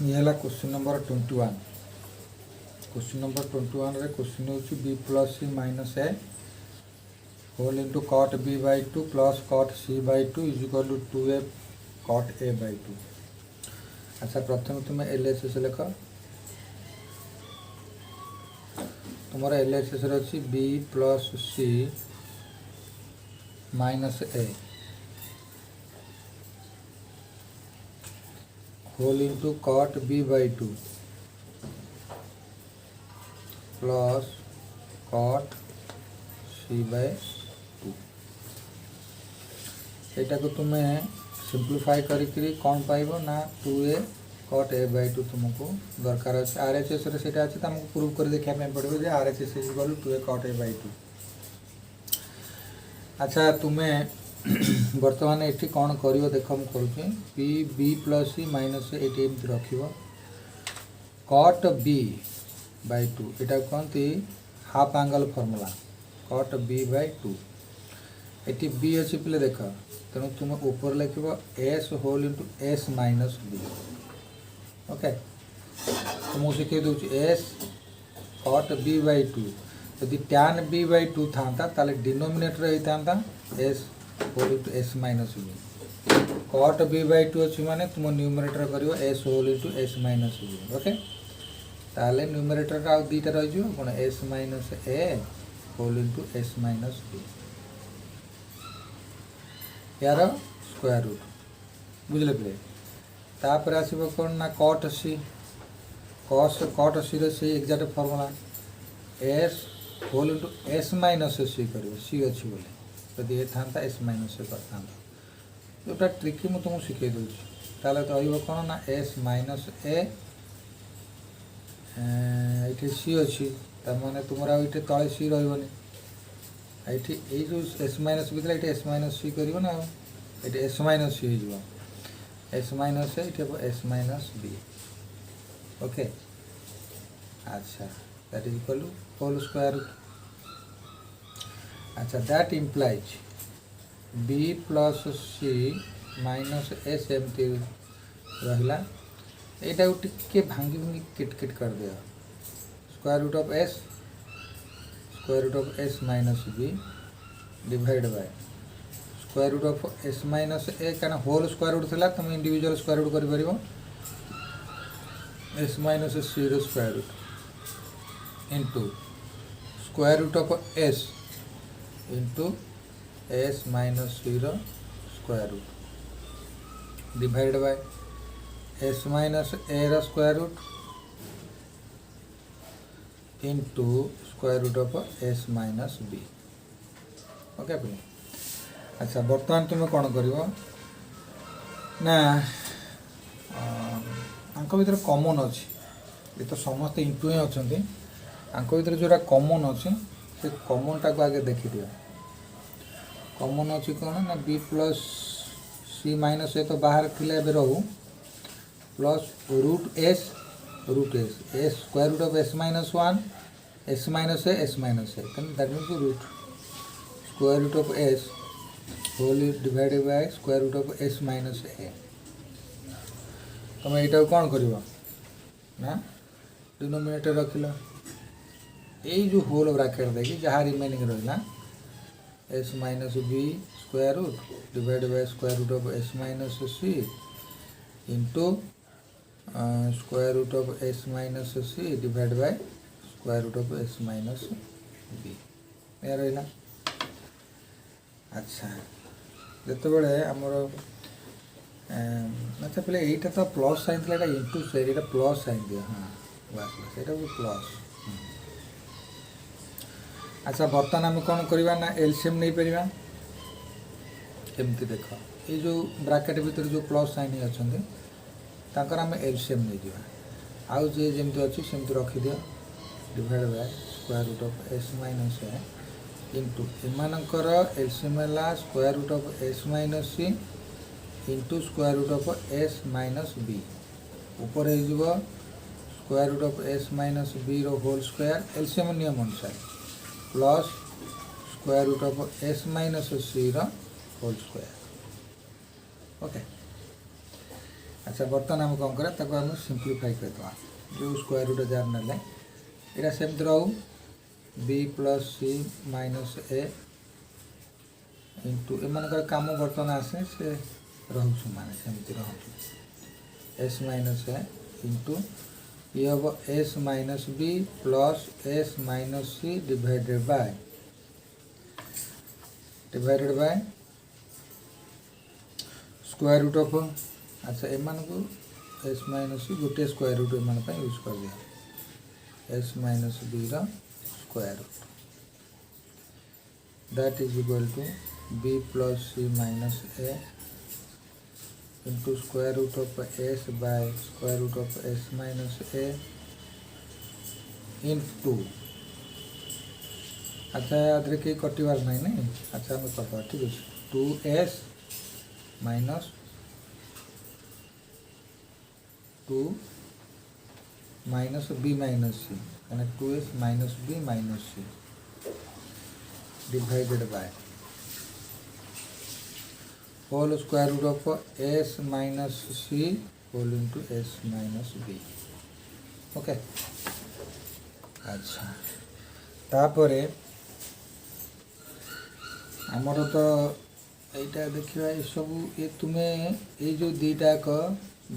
ये है question number 21। Question number 21 रे क्वेश्चन होची b plus c minus a whole into cot b by 2 plus cot c by 2 is equal to 2a cot a by 2। अच्छा प्रथम तुम LHS लिख। तुम LHS अच्छी b plus c minus a whole into cot b by 2 plus cot c by 2। यहाँ को तुम्हें simplify करी कौन पाइब ना 2a कॉट a बाई 2 तुमको दरकार अच्छे। RHS रे सेटा अच्छे तुमको प्रूव कर देखा पड़ो जे RHS is equal to 2a cot a by 2। अच्छा तुम्हें बर्तमान ये कौन कर देख मुझे पी बी प्लस सी माइनस ये रख कट बी बाई 2 यहाँ कहते half angle formula cot B by 2। ये बी अच्छी पे देख तेणु तुम ऊपर लिख S whole into S minus B. Okay तो मुझे शिखे दूसरी एस कट बी बाई 2 यदि टैन बी बाई 2 था डिनोमिनेटर होता S whole into S minus B. Cut B by 2 अच्छी माने तुम न्यूमरेटर कर S whole into S minus B. Okay ताले न्यूमरेटर आउ दुईटा रही कौन एस माइनस ए whole into S minus B यार स्क्वायर रूट बुझे पे। तापर आसब कौन ना cut C cut C C exact formula S whole into S minus C कर सी अच्छी बोले यदि ये था एस माइनस से करता जोटा ट्रिकी मुझे तुमको शिखे दूसरी ताले तो रही कौन ना एस माइनस ए ये सी अच्छी तार तुम ये तले सी रही ये जो एस माइनस बी था ये एस माइनस सी कर ना ये एस माइनस सी हो एस माइनस ए ये एस माइनस बी। ओके अच्छा that is equal to whole square root. अच्छा that implies b plus c minus S एमती रहा यहाँ को टिके भांगी भांगी किट कर दिया square root of S minus B divide by square root of S minus A क्या होल स्क्वायर रूट था तुम इंडिविजुअल स्क्वायर रूट कर एस माइनस सी रो square root into square root of S into S minus सी रो square root divide by S minus ए रो square root into square root of S minus B. Okay पे। अच्छा बर्तमान तुम कौन कर ना भर कमन अच्छी ये तो समस्त इंटू ही अच्छा भर जोटा कमन अच्छी से कमन टा को आगे देखी दिया कमन अच्छी कौन ना B plus C minus A तो बाहर थिले एबे रहू plus root S S square root of S minus 1 S minus A that means root square root of S whole divided by square root of S minus A. तुम यहाँ कौन कर ना डिनोमिनेटर रखिल यही जो होल ब्रैकेट देखिए जहाँ remaining रहा S minus B square root divide by square root of S minus C into square root of S minus C divide by square root of S minus B या रहा। अच्छा जिते आमर अच्छा पे यहीटा तो प्लस साइन था इंटू से ये प्लस साइन दिया हाँ बस बस ये प्लस। अच्छा बर्तमान आम कौन करवा ना एलसीएम नहीं पारा एमती देख ये जो ब्रैकेट भीतर जो प्लस साइन अच्छा आम एलसीएम नहीं जावा आउ जे जमी अच्छी सेमती रखीदि divide by square root of S minus A into एमानकर एलसीएम है square root of S minus C into square root of S minus b ऊपर हो square root of S minus b रो होल स्क्वायर एलसीएम नियम अनुसार plus square root of S minus सी रो whole square. Okay अच्छा बर्तमान आम कौन करा सिंप्लीफाई करदे जो स्क्वायर रूट जार ना यहाँ सेमती रहू बी प्लस सी माइनस ए इंटू एम कम बर्तमान आसे से रोचे माने सेमती रोचे एस माइनस ए इंटू ये हम S minus B plus S minus C divided by square root of अच्छा एम को एस माइनस सी गोटे स्क्वायर रूट एम यूज कर दिया S minus B square root that is equal to B plus C minus A into square root of S by square root of S minus A into अच्छा याद कहीं कटार ना नहीं अच्छा आम करदा ठीक है 2s minus 2 minus B minus c यानी 2s minus B minus C divided by whole square root of S minus C whole into S minus B okay अच्छा तापरे आमर तो यहाँ देखा ये सब ये तुम्हें ये जो दीटाक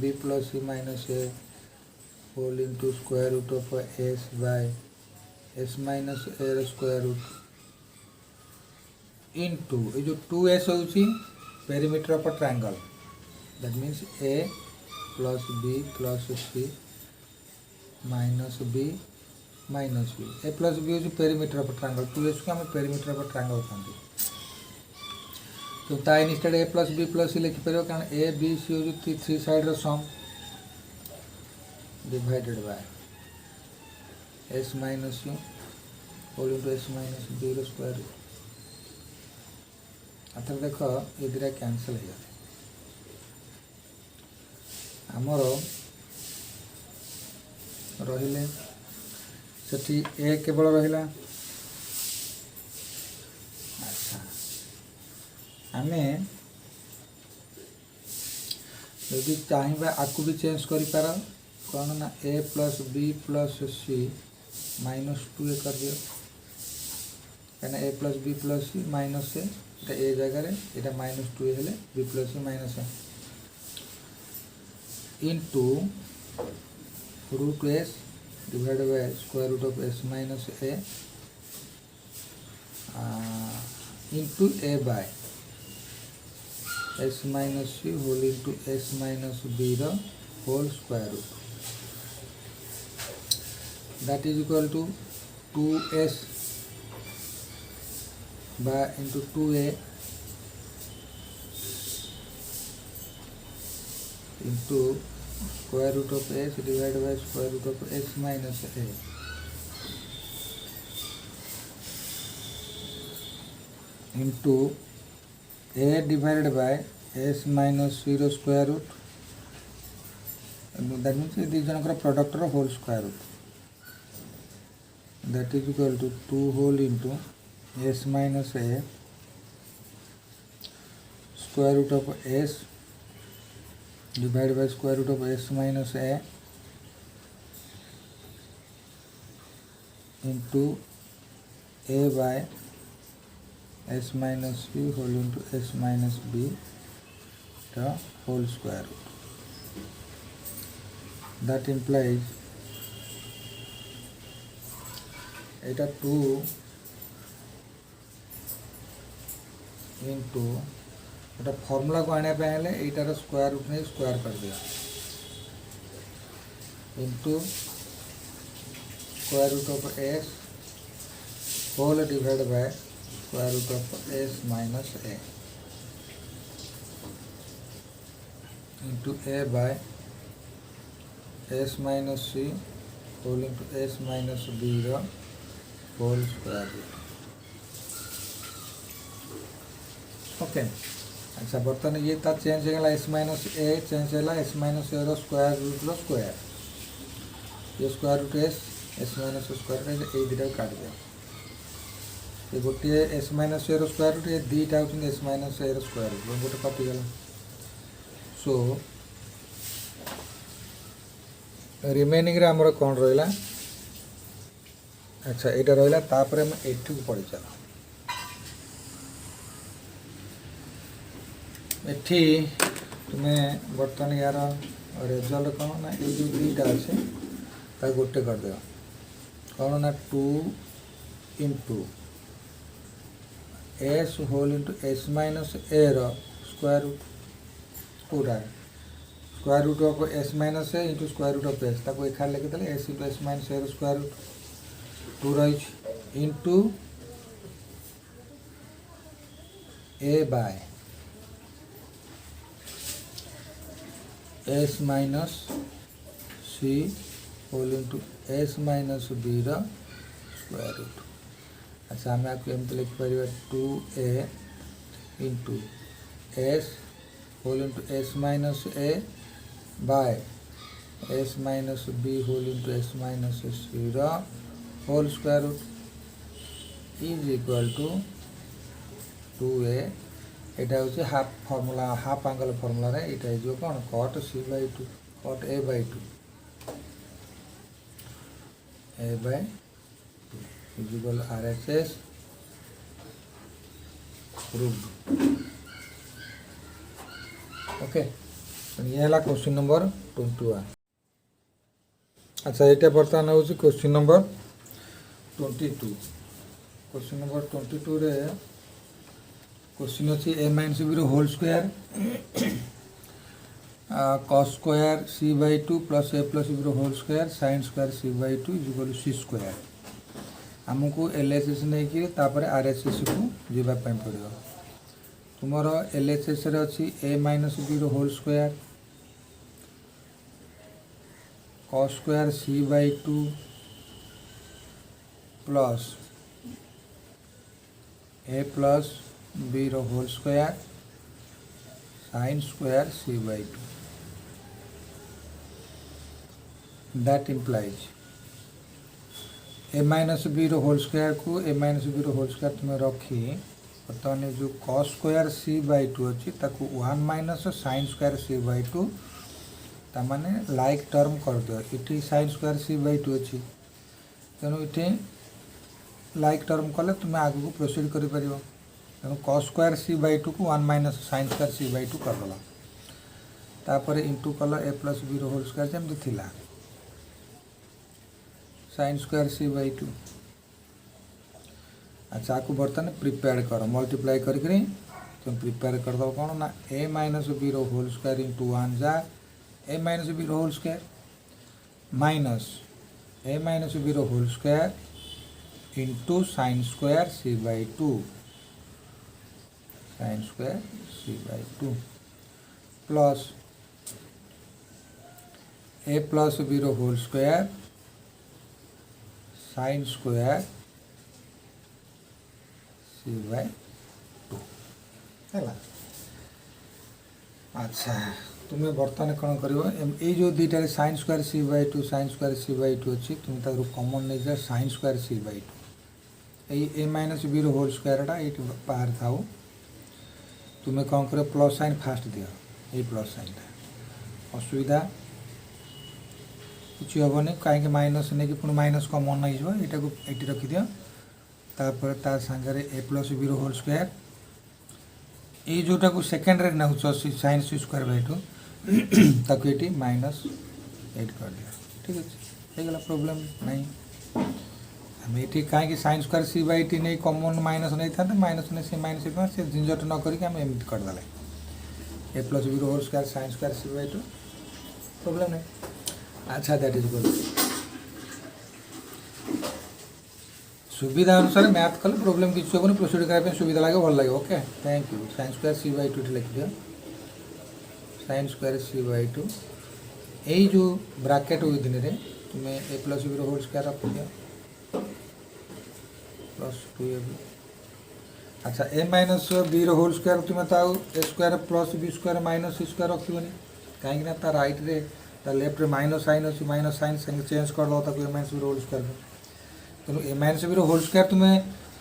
b plus C minus A whole into square root of S by S minus A square root into ये जो 2s होची perimeter of a triangle that means a plus B plus C minus B minus b a plus b हूँ perimeter of a triangle 2s को आम perimeter of a triangle कहते तो ता instead A plus B plus C लिखिपर कारण A B C हूँ three side sum divided by S minus U whole into S minus B square अथर देख ये दुटा कैनसल हो आमर रहिले सेठी ए केवल रहिला अच्छा आमे यदि चाहिए आपको भी चेंज कर पार कौन ना A plus B plus C minus 2 कर दियो कहना A plus B plus C minus A A जगह यहाँ माइनस 2 हेले B plus C minus A into root S divide by square root of S minus A into A by S minus C whole into S minus B whole square root that is equal to 2s by into 2a into square root of s divided by square root of s minus a into a divided by s minus 0 square root that means this is product of whole square root that is equal to 2 whole into s minus a square root of s divided by square root of s minus a into a by s minus b whole into s minus b the whole square root that implies eta 2 into गोटे formula को आने यार square root नहीं square कर दिया into square root of S whole divide by square root of S minus A into A by S minus C whole into S minus B whole square root okay अच्छा बर्तमान ये तार change होगा S minus A change है S minus ए square root square ये square root S minus square ये दुटा काट दिया ये गोटे एस माइनस ए स्क्वायर रूट ये दुटा हो एस माइनस ए स्क्वायर रूट गोटे कटिगला सो रिमेनिंग रे हमर कोन रहला अच्छा एटा रहला तापर हम एठू पड़ी चला एठी तुम्हें बर्तन यार रिजल्ट कौन ना ये जो दुईटा अच्छे ता गोटे कर दे कौन ना 2 into s whole into S minus ए रो स्क्वायर रूट पूरा square root of S minus A into square root of s ताको एक लिखि देले एस इंटू एस माइनस ए रो स्क्वायर रूट 2 रही into A by S minus C whole into S minus b रो square root अच्छा आम आपको एमती लिखिपर 2a into s whole into S minus a by S minus B whole into S minus सी रो whole square root is equal to 2a एटा हूँ half formula half angle formula रे एटा हो कौन cot C by 2 cot A by 2 A by 2 is equal RHS proved okay ये है question number 21 अच्छा ये बर्तमान हूँ क्वेश्चन नंबर 22 क्वेश्चन नंबर 22 रे क्वेश्चन अच्छी a minus B whole square cos square C by 2 plus a plus B whole square sine square C by 2 is equal C square आमको LHS नहीं कि तापर आरएचएस को जीवाई पड़ो तुमर एलएचएस रे अच्छी a minus B whole square cos square C by 2 plus a plus B रो whole square sine square C by 2 that implies a minus b रो होल स्क्वायर को ए माइनस बी रो whole square तुम्हें रखी बर्तमान जो cos square C by 2 अच्छी ताकू 1 minus sign square C by 2 तामाने like term कर दियो इटी साइन स्क्वायर सी बाय 2 अच्छी तेणु इटी लाइक टर्म कले तुम्हें आगू प्रोसीड कर पारिबो तेणु कॉस स्क्वायर सी बाय 2 को 1 minus sign square C by 2 करदेल तापर इंटू कल ए प्लस बी रो होल स्क्वायर जमी थिला साइन स्क्वायर सी बाय 2 अच्छा आपको बर्तमान प्रिपेयर कर मल्टीप्लाई करी तुम प्रिपेयर कर दो कौन ना ए माइनस बी रो होल स्क्वायर इंटू 1 जा ए माइनस बी रो होल स्क्वायर माइनस ए माइनस बी रो whole square into sine square C by 2 sine square C by 2 plus a plus B रो whole square sine square C by 2 है अच्छा तुम्हें बर्तमान कौन कर ये जो दुईटार sine square C by 2 sine square C by 2 अच्छी तुम कमन नहीं जा साइन स्क्वायर सी बाय 2 ये ए माइनस बी रो होल स्क्वायरटा ये बाहर था तुम्हें कौन कर प्लस साइन फास्ट दियो ये प्लस साइनटा असुविधा किसी हेनी कहीं माइनस नहीं कि पुणी माइनस कमन नहीं यहाँ को ये रखी दियो तापर ता सांगे ए प्लस बी रो होल स्क्वायर ये जोटा को सेकेंड रे ना साइन सी स्क्वायर बाय 2 ताको ये माइनस 8 कर दिया ठीक अच्छे होगा प्रोब्लेम नहीं आम ये कहीं साइन स्क्वायर सी बाय 2 नहीं कमन माइनस नहीं था माइनस नहीं सी माइनस से झंझट न करके आम एमती करदे ए प्लस बी रो whole square sine square C by 2 problem नहीं अच्छा दैट इज गुड सुविधा अनुसार मैथ कले प्रोब्लेम किसी होनी प्रोसीड करने सुविधा लगे भल लगे okay thank you sine square C by 2 लिख दियो साइन स्क्वायर सी बाय 2 यही जो ब्राकेट विदिन रे तुम्हें ए प्लस बी रो होल स्क्वायर रख दियो प्लस 2ab अच्छा ए माइनस बी रो होल स्क्वायर तुम्हें ताऊ a square plus B square minus C square रखनी कहीं ता राइट रे ता लेफ्ट रे माइनस साइन अच्छी माइनस साइन चेंज कर दो ताको ए माइनस बी रो होल स्क्वायर तेणु ए माइनस बी रो होल स्क्वायर तुम्हें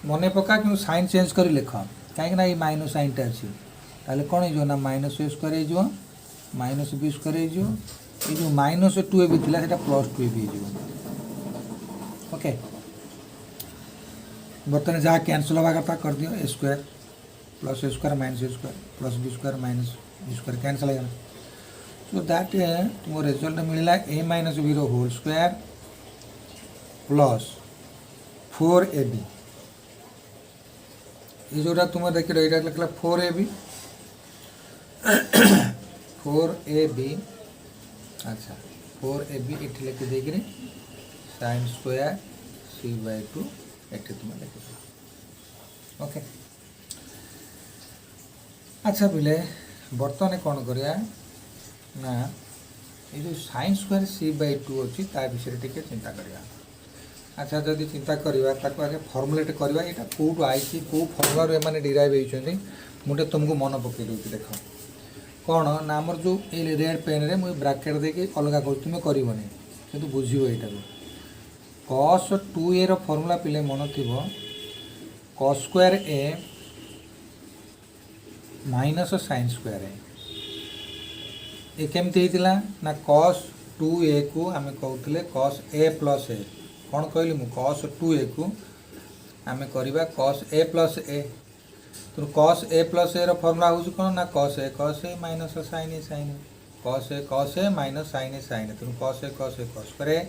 मन पका कि साइन चेंज कर लिख कहीं ये माइनस साइनटा अच्छी ताले कौन हो ना माइनस ए स्क्वायर हो माइनस बी स्क्वायर हो ये जो माइनस 2ab थिला सेटा प्लस 2ab हो ओके बर्तमान जहाँ कैंसल हवा कथा कर दियो a square plus A square minus A square plus B square minus B square cancel हो सो दैट तुम रिजल्ट मिलला ए माइनस बी रो होल स्क्वायर प्लस 4ab ये जोटा तुम देख यहाँ लिखला 4ab 4ab अच्छा 4ab ये लिखी देकर sin स्क्वायर c/2 ये तुम लिख ओके अच्छा पिले बर्तमान कौन करिया ना ये जो sin स्क्वायर c/2 अच्छी ता विषय टिके चिंता करिया अच्छा जदि चिंता करवा आगे फर्मुलेट करवा यहाँ कौटू आई कौ फर्मुला एम डिराइव होती मुझे तुमको मन पकई दूसरी देख कौन ना आमर जो ये रेड पेन रे मुझे ब्राकेट देके अलग कर तुम करनी कि बुझे यहाँ cos 2a रो फर्मुला पिले मन थी cos square a minus sin स्क्वायर a ये केमती होता ना cos 2a को आम कहते cos a प्लस a कौन कहली मु cos 2a को आम करवा cos a प्लस a तो cos a प्लस a रो फर्मुला हूँ कौन ना cos a minus sin a cos a minus sin a तो cos स्क्वायर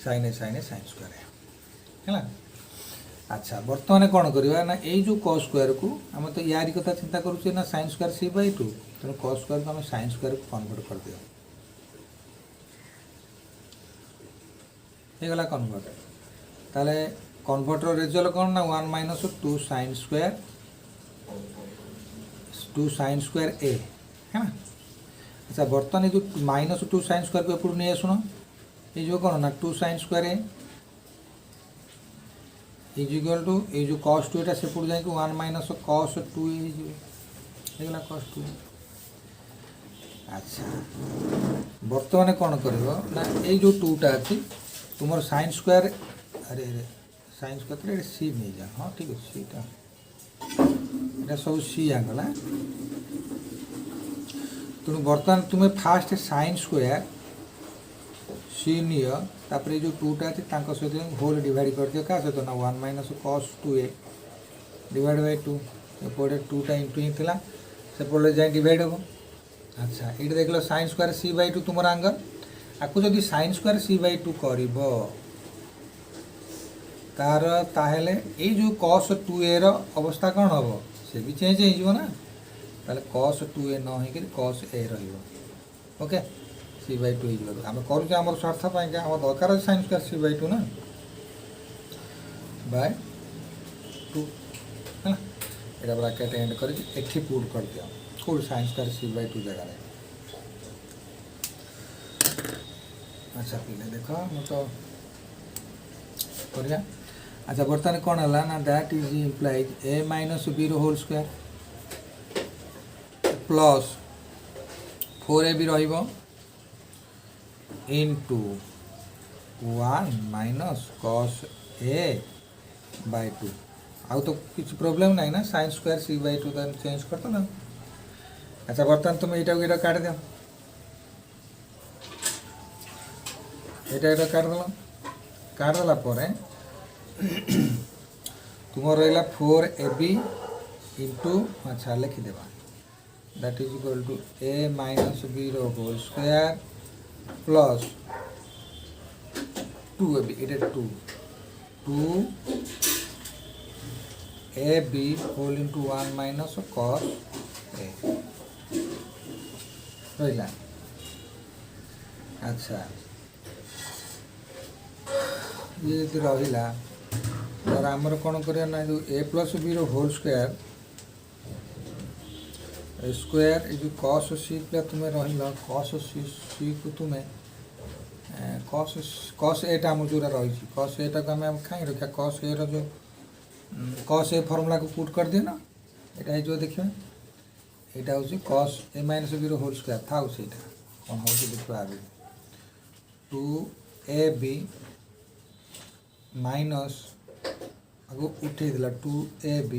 sin स्क्वायर है अच्छा बर्तमान कौन करवा ना ये जो cos स्क्वायर को आम तो यारी कथा चिंता करुचे ना sin स्क्वायर c/2 तेणु cos स्क्वायर को आम sin स्क्वायर को कन्वर्ट कर दिया गला कन्वर्ट ताले कन्वर्टर रिजल्ट कौन ना 1 माइनस 2 sin स्क्वायर a है ना अच्छा बर्तमान ये जो माइनस 2 sin स्क्वायर को एपट नहीं आसुन ये जो कौन ना 2 sin स्क्वायर a इज इक्वल टू ये जो cos 2 सेपट जाए 1 माइनस cos 2a गला cos 2 अच्छा बर्तमान कौन कर ना ये जो 2टा अच्छी तुम sin स्क्वायर अरे अरे sin स्क्वायर सी नहीं जा हाँ ठीक है सीटा ये सब सी आगला तेणु बर्तमान तुम्हें फास्ट sin स्क्वायर सी निपर जो 2टा अच्छे सहित होल डिवाइड कर दियो क्या सहित ना 1 minus cos 2a divide by 2 एपटे 2टा इंटू ही था सेपटे जाए डिवाइड हम अच्छा ये देख लो sin स्क्वायर c/2 तुम आंगल आपको जदि sin स्क्वायर c/2 कर तार ताहले ये जो cos 2a रो अवस्था कौन हम से भी चेंज हो ना ताले cos 2a न हो cos a रोके c/2 हो आम करुचे आम स्वार्थ पाई आम दरकार sin स्क्वायर c/2 ना बाय 2 है ना ब्राकेट एंड कर पुट कर दिया कौन sin स्क्वायर c/2 जगह अच्छा पिले देख मु तो करिया अच्छा बर्तमान कौन है ना that is implies a minus b रो होल स्क्वायर प्लस 4ab रहिबो into 1 minus cos a by 2 आउ तो किसी प्रॉब्लम नहीं ना sin स्क्वायर c/2 तो चेंज करते ना अच्छा बर्तमान तुम यहाँ काट दियो ये काट देला तुम रहा 4ab इंटू अच्छा लिखिदेवा that is equal to a minus b रो होल स्क्वायर प्लस 2ab ये 2 ab whole into 1 minus cos a रहा अच्छा ये रहा और आमर कौन करिया ना जो a प्लस b रो होल स्क्वायर ये जो cos c पे तुम्हें रहा cos c को तुम्हें cos a टा जो रही cos a टा को आम कहीं रखा cos a रो जो cos a फर्मुला को पुट कर दिए ना यहाँ जो देखिए यहाँ हूँ cos a माइनस b रो होल स्क्वायर था सीटा कौन हो देखा आगे 2ab माइनस आगो उठे 2ab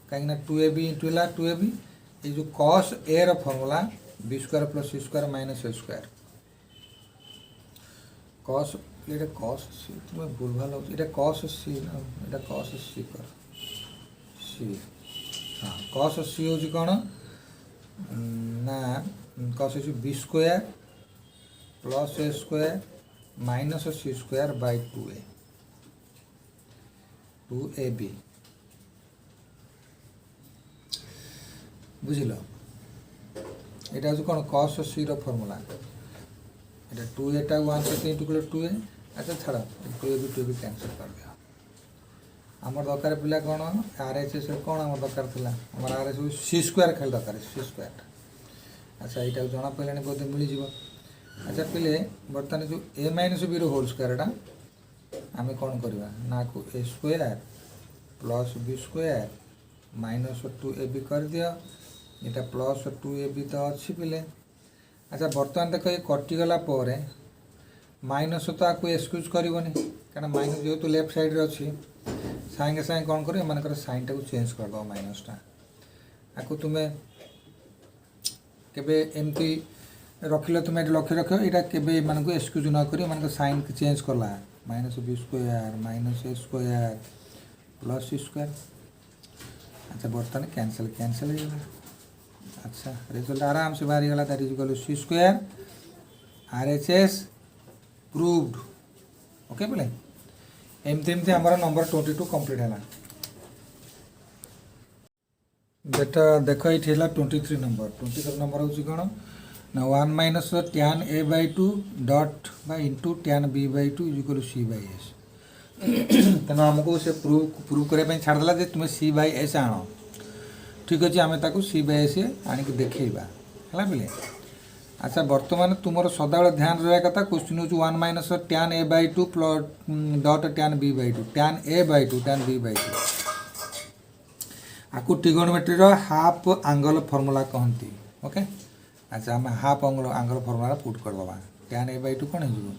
कहीं 2ab इंटू 2ab ये जो cos a रो formula b square plus c square minus a square cos ये कस सी तुम्हें भूल भाल ये कस सी ना ये कस सी कर सी हाँ कस सी हूँ कौन ना कस हूँ B square plus A square minus C square by 2ab बुझल এটা হচ্ছে কোন cos c র ফর্মুলা এটা 2a টা 1 সাথে ইনটু করলে 2a আচ্ছা ছাড়া 2a भी कैंसिल कर दिया আমার দরকার পিলা কোন আরএচএস এর কোন আমার দরকার ଥିଲା আমার আরএস সি স্কয়ার খালি দরকার সি স্কয়ার আচ্ছা এটা জনা পইলানি বদে মিলি যাব আচ্ছা পিলে বর্তমান যে a - b র হোল স্কয়ার এটা আমি কোন করিবা না কো a square plus b square minus 2ab कर दिया ये प्लस 2ab तो अच्छी पिले अच्छा बर्तमान देख ये कटिगला माइनस तो आपको एक्सक्यूज करनी क्या माइनस जेहतु लेफ्ट साइड अच्छी सागे सागे कौन कर मानकर साइन टाक चेंज करद माइनसटा आपको तुम्हें केबे एमती रखिल तुम्हें लक्ष्य रख यहाँ केबे मानक एक्सक्यूज न कर मान साइन चेंज कला माइनस बी स्क्वायर माइनस ए स्क्वायर प्लस सी स्क्वायर अच्छा बर्तमान कैंसल कैंसल हो गला अच्छा रिजल्ट आराम से बाहरी गला that is equal to C square RHS proved okay बोले एमती एमती हमारा नंबर 22 कंप्लीट है बेटा देखो ये 23 नंबर 23 नंबर हूँ कौन ना 1 minus tan a by 2 dot by into tan b by 2 is equal to C by S तेना आमको से प्रूव करने छाड़देला जे तुम्हें सी बाय एस आण ठीक अच्छे आम ताक सी बाय एस आणिक देखा है बोले अच्छा बर्तमान तुम सदाबे ध्यान रहा कथा क्वेश्चन हूँ 1 minus tan a by 2 dot tan b by 2 tan a by 2 tan b by 2 आपको ट्रिगोनोमेट्री हाफ आंगल फर्मूला कहती ओके अच्छा आम हाफ आंगल फर्मूला पुट करदे tan a बाय 2 कौन हो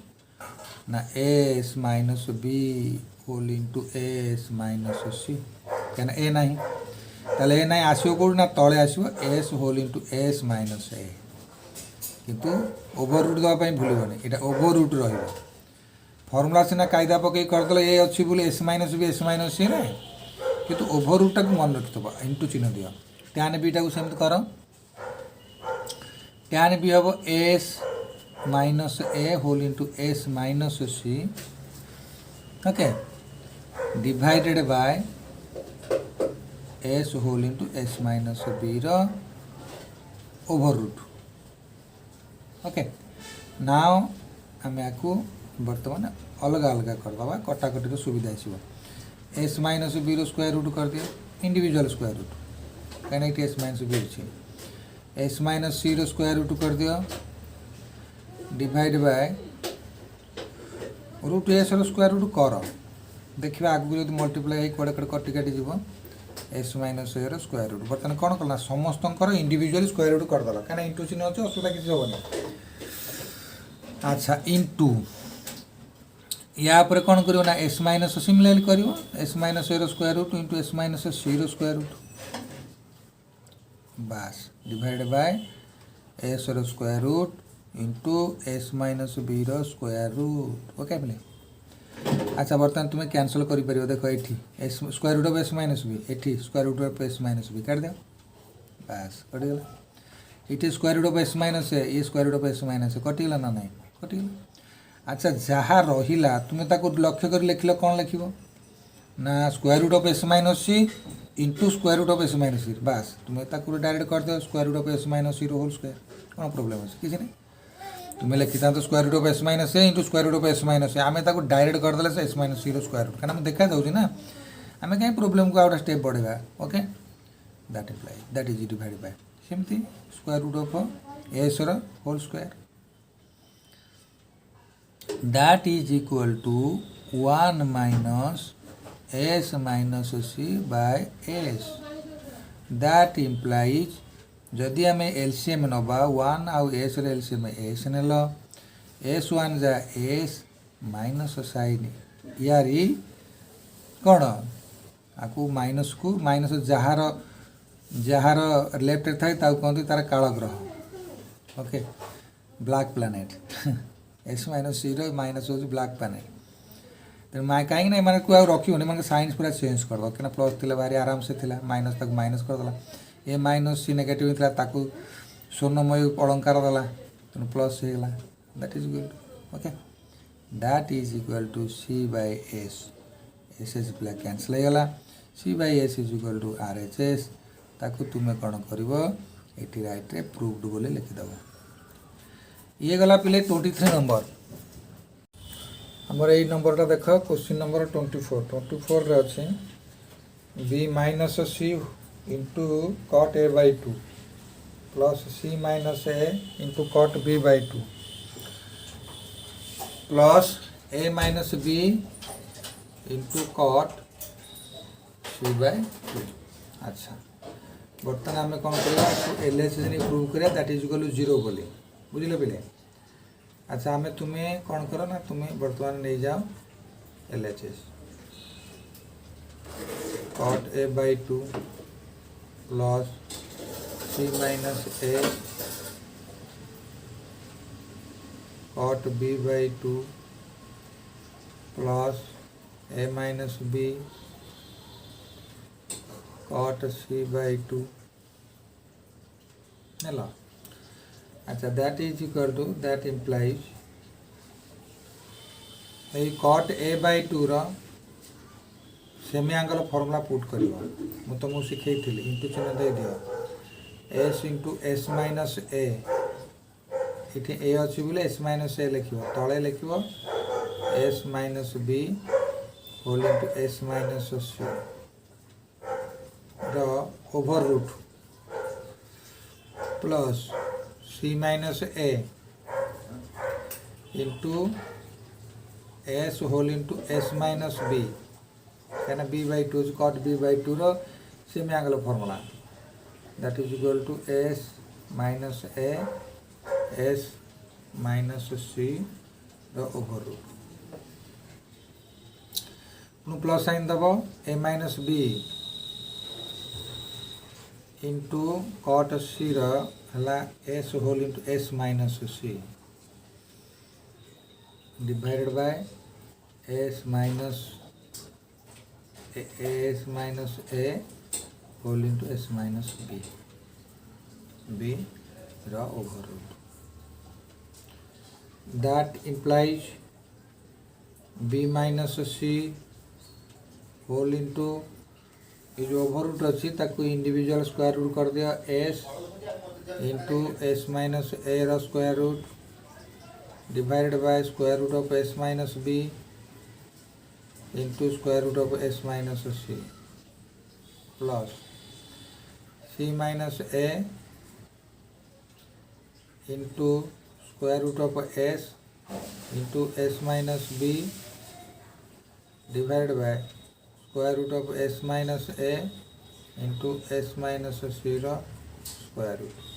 ना s minus B whole into S minus c क्या ए ना ताले ए ना आसो कौट ना तले आसो s whole into S minus a किंतु ओभर रूट देवाई भूलबनी यहाँ ओभर रूट रर्मुला सीना कायदा पकई करदे ए अच्छी बोले s minus B S minus c ना किंतु ओभर रूटा को मन रखिथब इंटू चिन्ह दियो tan बी टाक सेमती कर tan बी हम S minus A whole into S minus C okay divided by S whole into S minus B over root okay now आम आपको बर्तमान अलग अलग करदे कटाकटी सुविधा आसो S minus B square root कर दिए इंडिविजुअल स्क्वायर रूट कहीं एस माइनस बी अच्छे एस माइनस सी स्क्वायर रूट कर दियो divide by root S square root कर देखिए आगू जो मल्टीप्लाई कड़े कड़े कटि काटी जीव एस माइनस ए स्क्वायर रूट बर्तमान कौन कला समस्त इंडिविजुअल स्क्वायर रूट करदेल कहीं इंटू चिन्ह अच्छे असुविधा किसी हेनी अच्छा इंटू या कौन कर एस माइनस सिमिलरली कर एस माइनस ए square root into S minus सी स्क्वायर रूट बास divide by s square root into S minus B square root okay बोले अच्छा बर्तमान तुम्हें कैंसल कर देखो ये s square root of S minus b ये square root of S minus b काट दो बास कटिगला ये square root of S minus ए ये square root of S minus ए कटिगला ना नहीं कटिगला अच्छा जहाँ रहा तुम्हें लक्ष्य कर लिखल कौन लिख ना square root of S minus C into square root of S minus c बास तुम्हें डायरेक्ट कर दो square root of S minus C whole square कौन प्रोब्लेम अच्छे किसी नहीं तुम्हें लिखी था square root of S minus A into square root of S minus a आम डायरेक्ट करदे एस माइनस सी स्क्वायर रूट कहीं देखा जाऊँ ना आम कहीं प्रोब्लेम को आउट स्टेप बढ़ेगा okay that imply that is divide by सेमती square root of S whole square that is equal to 1 minus s minus c by s that implies जदि आम एलसीएम नवा 1 आउ एस एलसीएम एस नेल s 1 जा S minus sign यारी कौन आपको माइनस जार जार लेफ्ट थाए कहते तार काल ग्रह okay black planet s minus सी माइनस हो ब्लैक पैनल तेणु कहीं ना एम को रखी मैं साइंस पूरा चेंज करद क्या प्लस थी भारी आराम से थिला माइनस तक माइनस करदेला ए माइनस सी नेगेटिव था ताकू स्वर्णमय अलंकार देला तेणु प्लस हो गला that is good okay that is equal to C by s s s black cancel हो गला c by s is equal to R H S ताकू तुम्हें कौन कर राइट रे प्रूव्ड बोले लिखिदेव ये गला पिले 23 नंबर आमर यही नंबरटा देख क्वेश्चन नंबर 24 रे अच्छे b minus C into cot A by 2 plus C minus A into cot b by 2 plus A minus B into cot C by 2 अच्छा बर्तमान आम कौन कर एल एच प्रूव करा दैट इज इक्वल टू 0 बोली बुझल पिले अच्छा आम तुम्हें कौन कर ना तुम्हें बर्तमान नहीं जाओ L H S cot A by 2 plus C minus a cot b by 2 plus A minus B cot C by 2 hello अच्छा that is equal to that implies ये cot A by 2 semi angle formula put कर मुझे तुमको शिखई into चिन्ह दे दियो s into S minus ए ये ए अच्छी बोले एस माइनस ए लिख तले लिख s minus B whole into S minus सी ओवर रूट प्लस सी माइनस ए into s whole into S minus b क्या b by 2 cot b by 2 semi angle formula that is equal to s minus A S minus C over root plus sine दब a minus B into cot c है s whole into S minus C divided by S minus A whole into S minus B over root that implies B minus C whole into ये जो over root अच्छी individual square root कर दिया S into S minus A square root divided by square root of S minus B into square root of S minus C plus C minus A into square root of S into S minus B divided by square root of S minus A into S minus C square root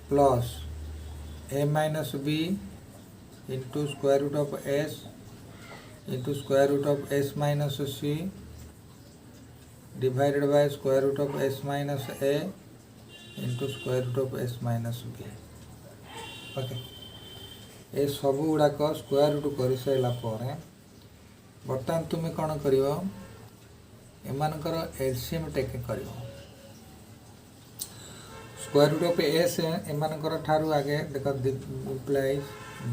plus A minus B into square root of S into square root of S minus C divided by square root of S minus A into square root of S minus B okay ये सब गुड़ाक square root कर सारा बर्तमान तुम्हें कौन कर एमानकर LCM take कर square root of S एमानकर ठारू आगे देख इम्प्लाइज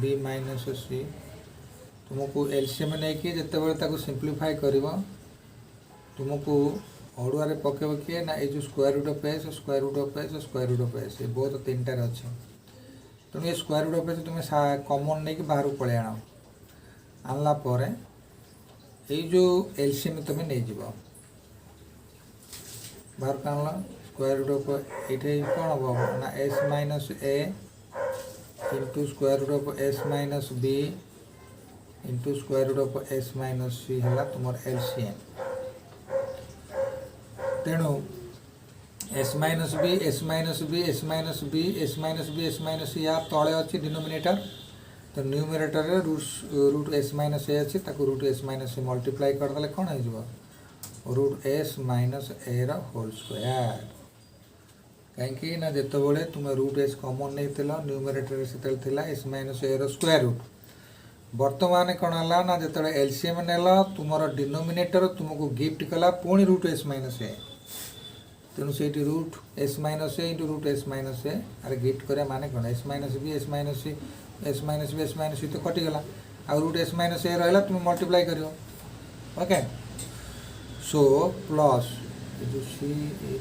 बी माइनस सी तुमको एलसीएम नहीं कि जिते सिंप्लीफाई कर तुमको अड़ुआ पकेब किए ना ये जो square root of S square root of S square root of S ये बहुत 3टार अच्छे तेणु ये स्क्वायर रूट ऑफ एस तुम्हें कमन नहीं कि बाहर पलि आण आनला ये जो एलसीएम तुम्हें नहीं जीव बाहर आनल स्क्वायर रूट ऑफ ये कौन हम ना s minus A into square root of S minus B into square root of S minus c है तुम एलसीएम तेणु s minus B S minus B S minus B S minus B S minus c या तले अच्छी denominator तो numerator root S minus a अच्छी root S minus c multiply करदे कौन हो रूट एस माइनस ए होल स्क्वायर कहीं ना जिते तुम रूट एस कमन नहीं न्यूमरेटर से एस माइनस ए स्क्वायर रूट बर्तमान कौन है ना जो एलसीएम नेल तुम डिनोमिनेटर तुमको गिफ्ट कला पुणी रूट एस माइनस ए तेणु से root S minus A into root S minus a अरे गिफ्ट करा माने कौन S minus B S minus C S minus B S minus c तो कटिगला आ रूट एस माइनस ए रहा तुम मल्टीप्लाई कर ओके सो प्लस जो सी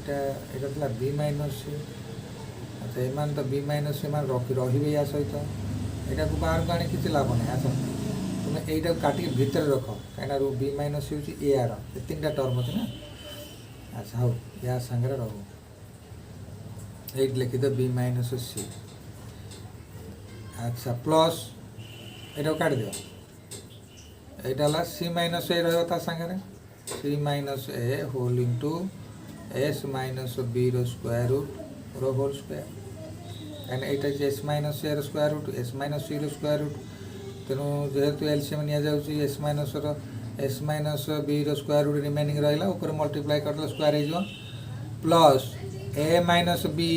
यहाँ बी माइनस सी अच्छा एमान तो बी माइनस सी मान रे या सहित यहाँ को बाहर को आने किसी लाभ नहीं आस तुम यहीटा काटिक भितर रख कहीं बी माइनस सी हूँ ए आर तीन टा टर्म अच्छे ना अच्छा हाँ या सांगे रो ये लिखिद बी माइनस सी अच्छा प्लस यहाँ काट दियो यहाँ सी माइनस ए रा सांगे सी माइनस ए whole into S minus B square root whole square कहीं यहाँ एस माइनस ए स्क्वायर रूट एस माइनस सी स्क्वायर रूट तेणु जेहेतु LCM S minus B square root remaining रहा ऊपर मल्टीप्लाई करदे स्क्वायर हो प्लस ए minus B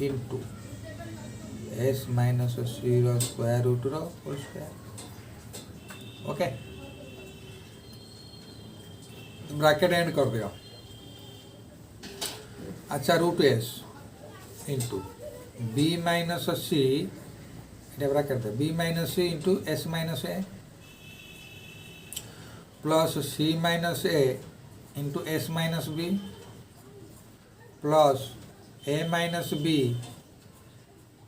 into S minus सी square root whole square okay bracket end कर दिया अच्छा root S into B minus C bracket they B minus C into S minus A plus C minus A into S minus B plus A minus B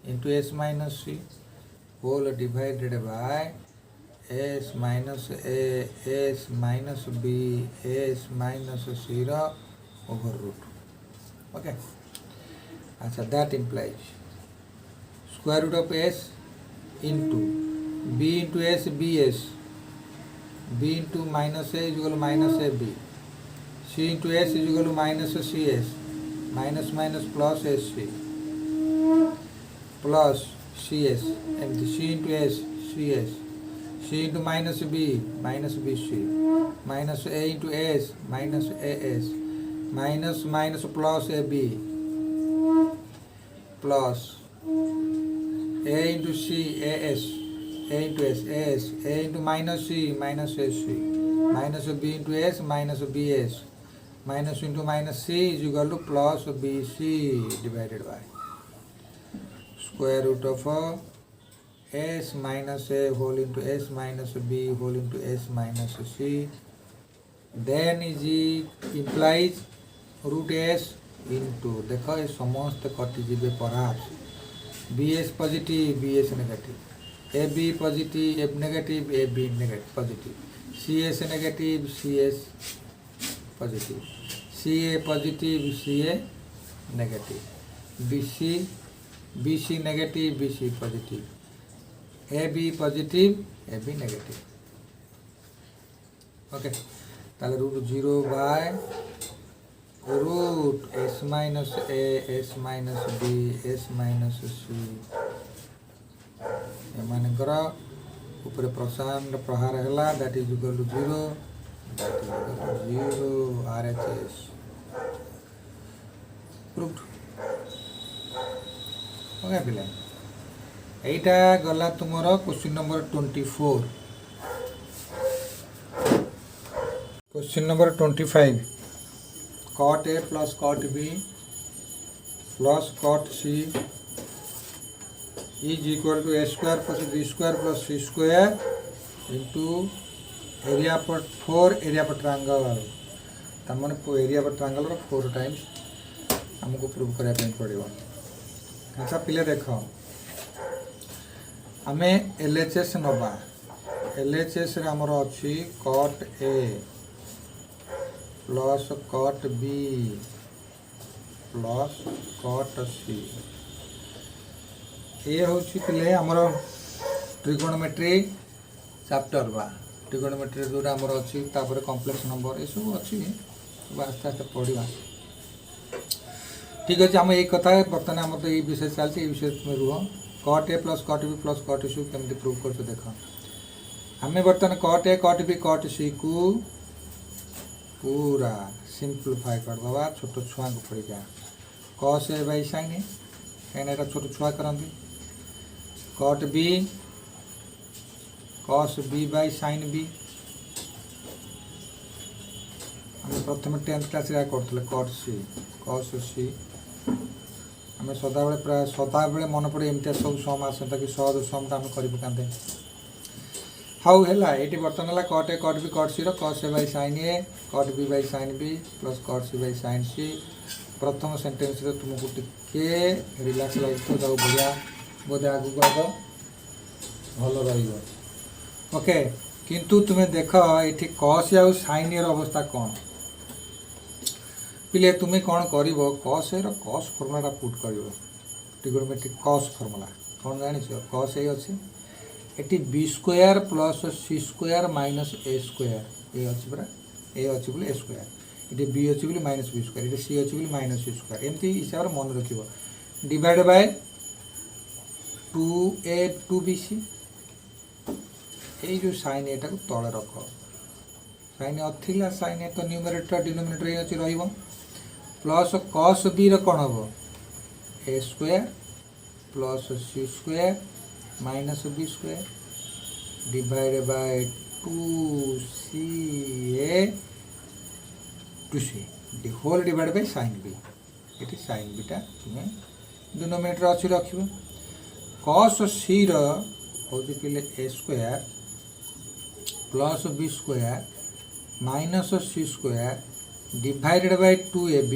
into S minus C whole divided by S minus A S minus B S minus C over root okay अच्छा that implies square root of S into B into S B into minus A is minus A B C into S is minus C S minus minus plus S C plus C S एमती C into S C S C into minus B C minus A into S minus A S minus minus plus A B plus A into C A S A into S S A into minus C C minus B into S minus B S minus into minus C is equal to plus B C divided by square root of S minus A whole into S minus B whole into S minus C then is implies root S into देख ये समस्त कटिजे perhaps B S positive B S negative A B positive A negative A B negative positive C S negative C S positive C A positive C A negative B C negative B C positive A B positive A B negative okay ताले root 0 by root S minus A S minus B S minus सी एमानकर ऊपर प्रशांत प्रहार है that is equal to 0 that is equal to 0 RHS proved okay पिला एटा गला तुमरो question number 24 question number 25 cot A plus cot B plus cot C is equal to A square plus B square plus C square into area per 4 area per triangle तमन area पर triangle 4 times हमको prove करने पड़ो। अच्छा पिले देख आम LHS नवा एलएचएस आमर अच्छी cot A plus cot B plus cot C ये हूँ पिले आमर ट्रिगोनोमेट्री चैप्टर बा ट्रिगोनोमेट्री जोटा आमर अच्छी कॉम्प्लेक्स नंबर ये सब अच्छी आस्ते आस्ते पढ़ा ठीक अच्छे आम यही कथा बर्तमान आम तो ये विषय चलती विषय तुम रुह cot A plus cot B plus cot C केमती प्रूव कर देख आम बर्तमान cot A cot B cot C को पूरा सिंप्लीफाई करदे छोट छुआ को पढ़िका cos A by sine A कहीं छोट छुआ करती cot B cos B by sine B आम प्रथम 10th क्लास करते कट सी कस सी आम सदाबे प्राय सदाबे मन पड़े एमती सब सम आसता कि सहज समटा आम कर पकाते हाउ है ये बर्तमान है cot A cot B cot C रस A by sine A cot B by sine B plus cot C by sine C प्रथम सेन्टेन्स तुमको टिके रिलैक्स लगे बढ़िया बोधे आगू आग भल रोके किंतु तुम्हें देख ये कस आ साइन ए अवस्था कौन पिले तुम्हें कौन कर कस ए कस फर्मुला पुट कर ट्रिगोनोमेट्रिक कस फर्मुला कौन जान कस ए अच्छे ये B square plus C square minus ए स्क्वायर ये अच्छी पूरा ए अच्छी बोले ए स्क्वायर ये बी अच्छी बोली माइनस बी स्क्वायर ये सी अच्छी बोली माइनस सी स्क्वायर एमती हिसाब से मन रख डिवाइड बाय 2a 2bc ये जो साइन एटा को तले रख साइन अथिला साइन ए तो न्यूमरेटर डिनोमिनेटर ये अच्छी रही प्लस कस बी कौन हम A square plus C square minus B square divide by 2ca 2c whole divide by sine B ये साइन बीटा तुम्हें डिनोमिनेटर अच्छी रख कस सी हूँ पिले A square plus B square minus C square divided by 2ab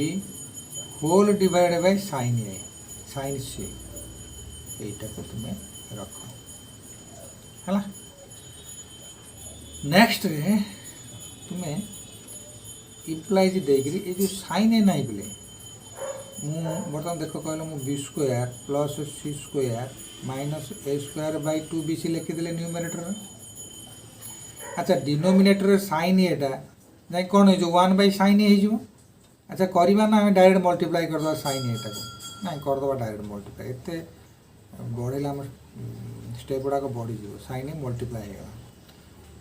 whole divided by sine A sine C यहीटा को तुम्हें रख है नेक्स्ट रे तुम्हें इम्प्लाइज देकरी ये जो साइन ए नहीं बोले बर्तमान देख कहल मु B square plus C square minus A square by 2bc लिखिदे न्यूमरेटर अच्छा डिनोमिनेटर साइन एटा जाए कौन हो 1 बाय साइन ए हो अच्छा करवा ना आम डायरेक्ट मल्टीप्लाई करदे साइन एटा को ना करदे डायरेक्ट मल्टीप्लाई एते बढ़ेला आम स्टेप गुड़ाक बढ़ी साइन ए मल्टीप्लाई हो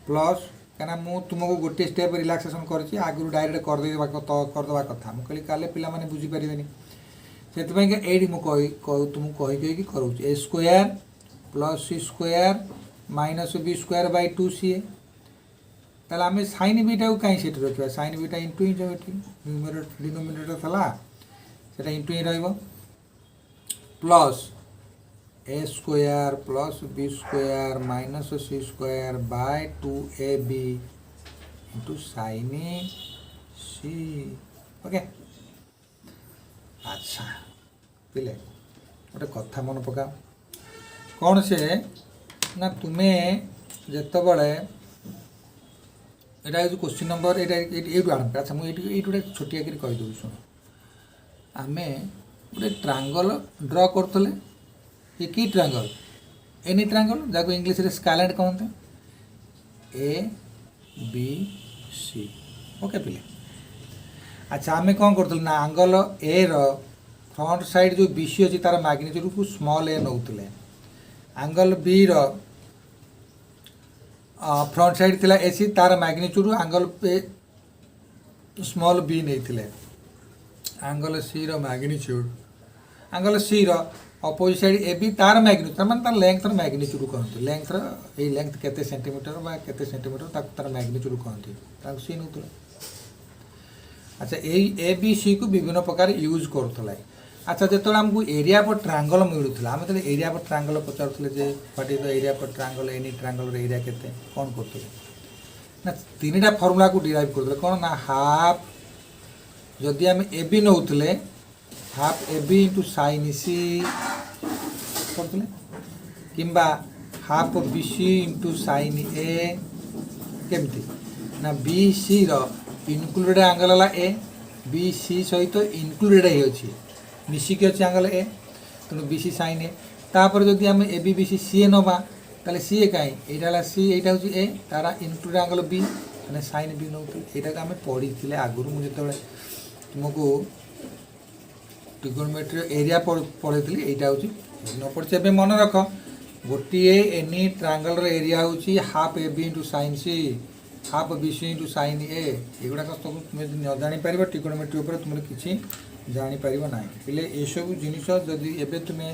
प्लस क्या मुझे तुमको गोटे स्टेप रिलैक्सेशन कर आगु डायरेक्ट करदे करदे कथा मुझे कहली काले पिला माने बुझी पारे से मुझे तुमको कही करूँ A square plus C square minus B square by 2ca ताले आम साइन बीटा को कहीं सेट रखा साइन बीटा इंटू ही जो डिनोमिनेटर था से इंटू ही रहा plus A square plus B square minus C square by 2ab into sine C okay अच्छा पिले गोटे कथा मन पका कौन से ना तुम्हें जिते बड़े यहाँ क्वेश्चन नंबर ये आरंभ अच्छा मुझे गोटे छोटिया कर कहीदेवी शुण आम गोटे ट्रांगल ड्र करते ये की ट्रांगल एनी ट्रांगल जहाँ इंग्लीश रे स्केलॉइड कहते ए बी सी ओके पिले अच्छा आम कौन करते ना आंगल ए फ्रंट साइड जो बी सी अच्छी तार मैग्नीट्यूड को स्मॉल ए नौले आंगल बी फ्रंट साइड थिला एसी तार मैग्नीट्यूड आंगल पे स्मॉल बी नहीं angle C magnitude angle C opposite side A B तार मैग्नीट्यूड माने तार लेंथ मैग्नीट्यूड कहते लेंथ ये लेंथ केते सेंटीमीटर बा केते सेंटीमीटर तार मैग्नीट्यूड कहते सी नौला अच्छा ए बी सी को विभिन्न प्रकार यूज करूला अच्छा जो आमको एरिया पर ट्रांगल मिलूला आम तो एरिया पर ट्रांगल पचारूले व्हाट इज द एरिया पर ट्रांगल एनी ट्रांगल एरिया केते कौन करते ना तीन टा फर्मुला को डिराइव करते कौन ना हाफ जदि आम ए बी नौले half A B into sine C करते किंबा half B C into sine A केमती ना बी सी इनक्लूडेड आंगल है ए बी सी सहित इनक्लूडेड ही मिसिकी अच्छी आंगल ए तेणु बी सी साइन ए तापर जदि आम A B B C C ए नवा ताले सी ए कहीं यहाँ सी यहाँ हूँ ए तार इनक्लूड आंगल बी मैंने साइन बी नौ यहाँ आम पढ़ी थे आगुरी मुझे तुमको ट्रिगोनोमेट्री एरिया पढ़ी थी यहाँ हूँ न पढ़े मन रख गोटे एनी ट्रांगल एरिया हूँ half A B into sine C half B C into sine A युवा सब तुम न जापर ट्रिगोनोमेट्री तुम किसी जापर ना पे ये सब जिनस जदि एवं तुम्हें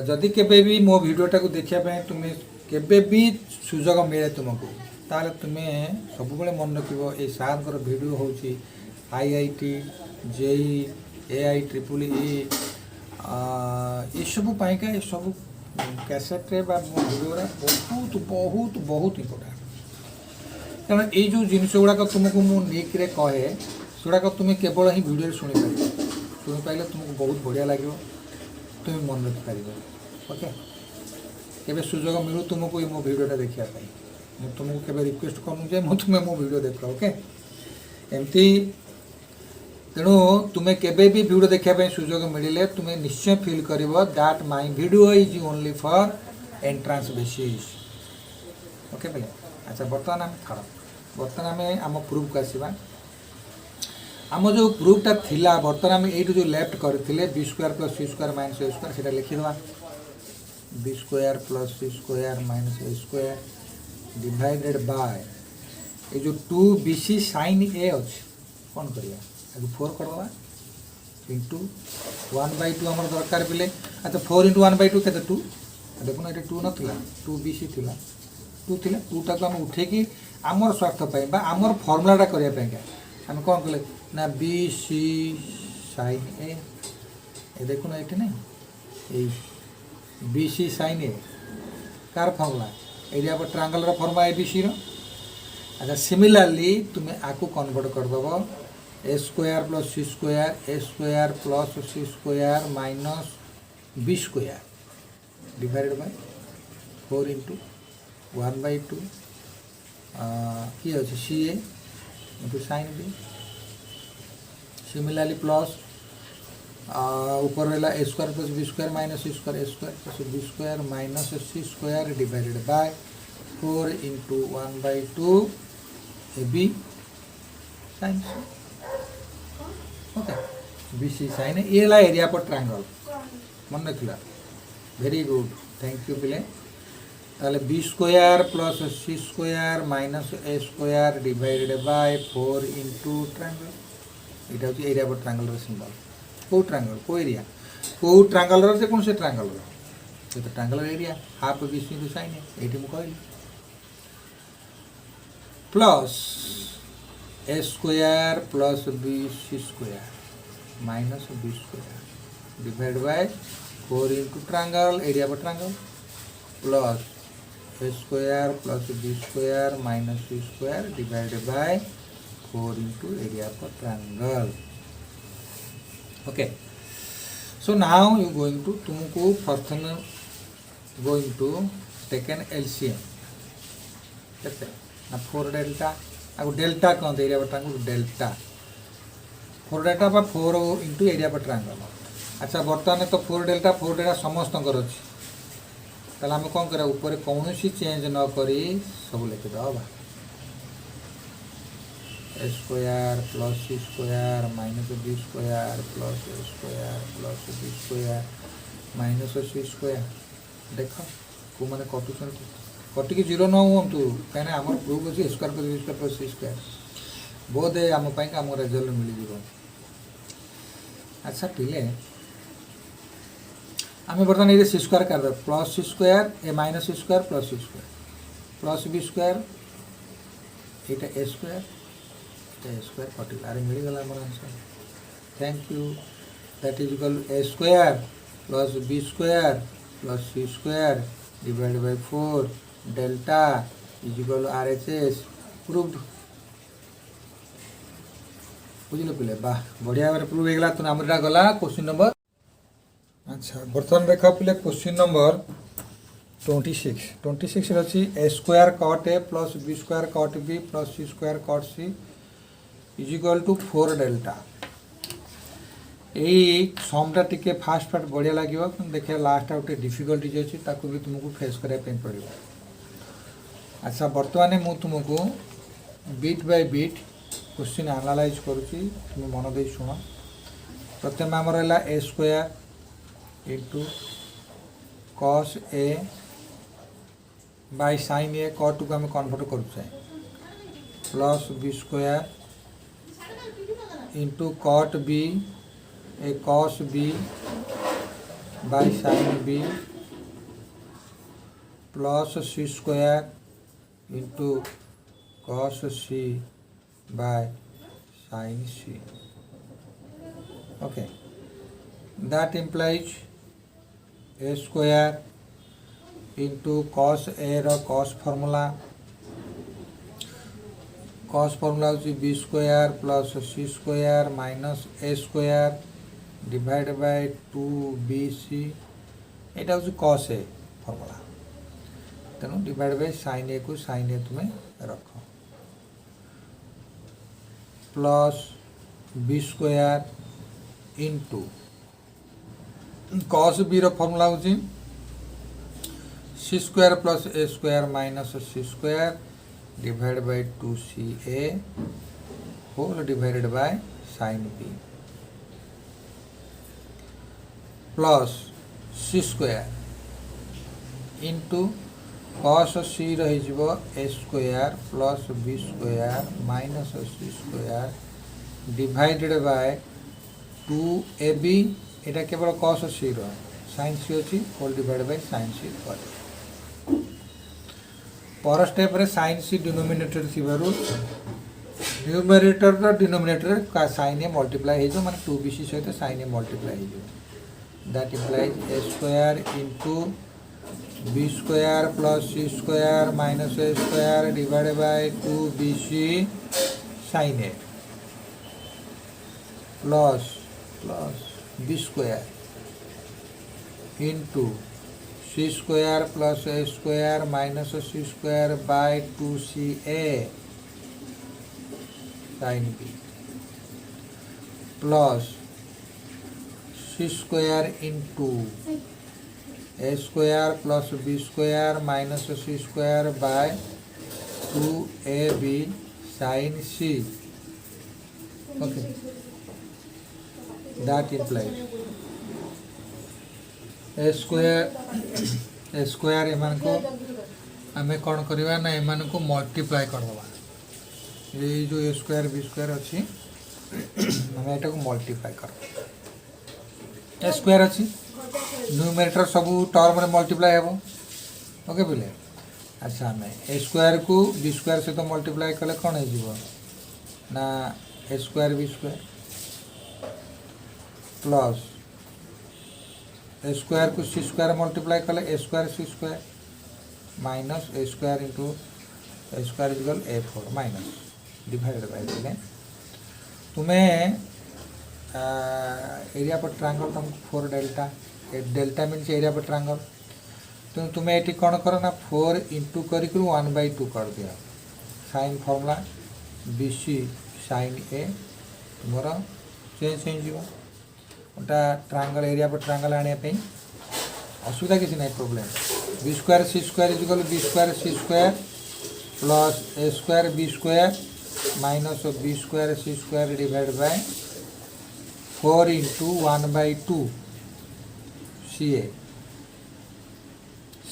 जदि केबे भी मो भिडटा को देखापी तुम्हें केबे भी सुजोग मिले तुमको ताले तुम्हें सब मन रख ये सार भिड हूँ IIT JEE AI triple E ये सब पाइका ये सब कैसेट्रे भिडियो बहुत बहुत बहुत इम्पोर्टाट कारण ये जो जिनस गुड़ाक तुमको मुझे कहे सेगुड़ाक तुम्हें केवल ही भिडियो शुणी पारे तुमको बहुत बढ़िया लगे तुम्हें मन रखिपार ओके केवे सुजोग मिलू तुमको मो भिडियोटा देखापी मुझे तुमको केवे रिक्वेस्ट करूँ तुम्हें मो भिडियो देख ओके एमती तेणु तुम्हें केवे भी भिडियो देखापी सुजोग मिले तुम्हें निश्चय फिल कर that my video is only for entrance basis okay पे अच्छा बर्तमान आम छाड़ बर्तमान आम आम प्रूफ को आसवा आम जो प्रूफटा थिला बर्तमान आम ये जो लेफ्ट करते B square plus C square minus ए स्क्वायर से लिखिदेवा B square plus C square minus A square divided by ये जो 2BC sin ए अच्छे कौन करिया आगे 4 करवा इंटू 1/2 आम दरकार पे अच्छा 4 × 1/2 के 2 देखो ये 2 ना 2BC थिला 2 थिला 2टा को आम उठेकी आमर स्वार्थपाई आमर फर्मुलाटा करने आम कौन कले ना BC sin ए देखो ना ये नहीं BC sin ए कार फर्मुला एरिया पर ट्रायंगल फर्मुला ABC रो अच्छा सिमिलरली तुम्हें आपको कन्वर्ट करदेव A square plus C square plus C square minus B square divided by 4 into 1/2 किए अच्छे C A into sine B similarly plus ऊपर रहा A square plus B square minus C square A square plus B square minus C square divided by 4 into 1/2 A B sign okay BC sin ये ला area पर triangle मन रखला very good thank you पिले ताले B square plus C square minus A square divided by 4 into triangle यहाँ हूँ area पर triangle symbol कौ ट्रायंगल को एरिया कौ ट्रायंगल से कौन से ट्रायंगल तो triangle area half BC into sin ये मुझे कहली plus A square plus BC square minus B square divide by 4 into triangle area पर triangle plus A square plus B square minus C square divided by 4 into area पर triangle okay so now you going to तुमको first going to take an LCM कैसे ना 4 delta आपको delta कहते area पर triangle delta 4 delta 4 into area पर triangle अच्छा बर्तमान तो 4 डेल्टा समस्त अच्छे आम कौन करा ऊपर कौन चेंज न करी सब लिखिदेव A square plus C square minus B square plus A square plus B square minus C square देख को मैंने कटुन कटिकी 0 न हूँ कहीं आम प्रूफ अच्छे square plus B square plus C square बोध है आम आम रेजल्ट मिल जाए अच्छा पिले आम बर्तमान ये सी स्क्वायर कर plus C square A minus C square plus C square plus B square ये ए स्क्वायर कटिला अरे मिलगला मोर answer thank you that is equal A square plus B square plus C square divide by 4 delta is equal RHS proved बुझल पिले वाह बढ़िया भाव प्रूव होगा तो आमर गला क्वेश्चन नंबर अच्छा बर्तमान देख पिले क्वेश्चन नंबर 26 अच्छी A square cot A plus B square cot B plus C square cot C is equal to 4 delta यही समटा टिके फास्ट फास्ट बढ़िया लगे देखिए लास्ट गोटे डिफिकल्टीज अच्छी ताकू भी तुमको फेस कराया पड़ो अच्छा बर्तमान मु तुमको bit by bit question analyse करुँची तुम मन दे शुण प्रथम आम रहा A square into cos A by sine A cot को आम कन्वर्ट करुचे plus B square into cot B A cos B by sine B plus C square into cos C by sine C. Okay, that implies a square into cos a ର cos formula ହେଉଛି b square plus c square minus a square divided by 2bc. ଏଇଟା ହେଉଛି cos a formula. ତେଣୁ divided by sin a କୁ sin a ତୁମେ ରଖ plus b square into cos b ର formula ହେଉଛି c square plus a square minus c square divided by 2ca whole divided by sin b plus c square into cos c रहीजिवो a square plus b square minus c square divided by 2ab. এটা কেবল cos c ର sin c ଅଛି whole divided by sin c करे. पर step रे sin c denominator थिबारु numerator रो denominator का sin a multiply हे जो माने 2bc सहित sin a मल्टीप्लाई हे जो. That implies a square into b square plus c square minus a square divided by 2bc sin a plus b square into c square plus a square minus c square by 2ca sin b plus c square into a square plus b square minus c square by 2ab sin c. Okay, that implies a square एमान को आमे कौन करवा ना एमान को multiply करवा. ये जो a square b square अच्छी आमे एटा को मल्टीप्लाई कर a square अच्छी न्यूमरेटर सब टर्म रे मल्टीप्लाई हेबो. ओके बोले अच्छा आमे a square को b square से तो मल्टीप्लाई कले कौन है जीवो ना a square b square plus A square को सी स्क्वायर मल्टीप्लाई कले A square C square minus A square into A square equal A four minus divided by देले तुम्हें एरिया पर ट्रायंगल तुमको 4 डेल्टा डेल्टा मीन्स एरिया पर triangle तो तुम्हें ये कौन करो ना 4 इंटू करिक 1/2 कर दिया sine formula B C sine A तुमर चेंज हो ओटा ट्रायंगल एरिया पर ट्रायंगल आने पे असुविधा किसी नहीं problem. B square C square equal B square C square plus A square B square minus B square C square divide by 4 into 1/2 C A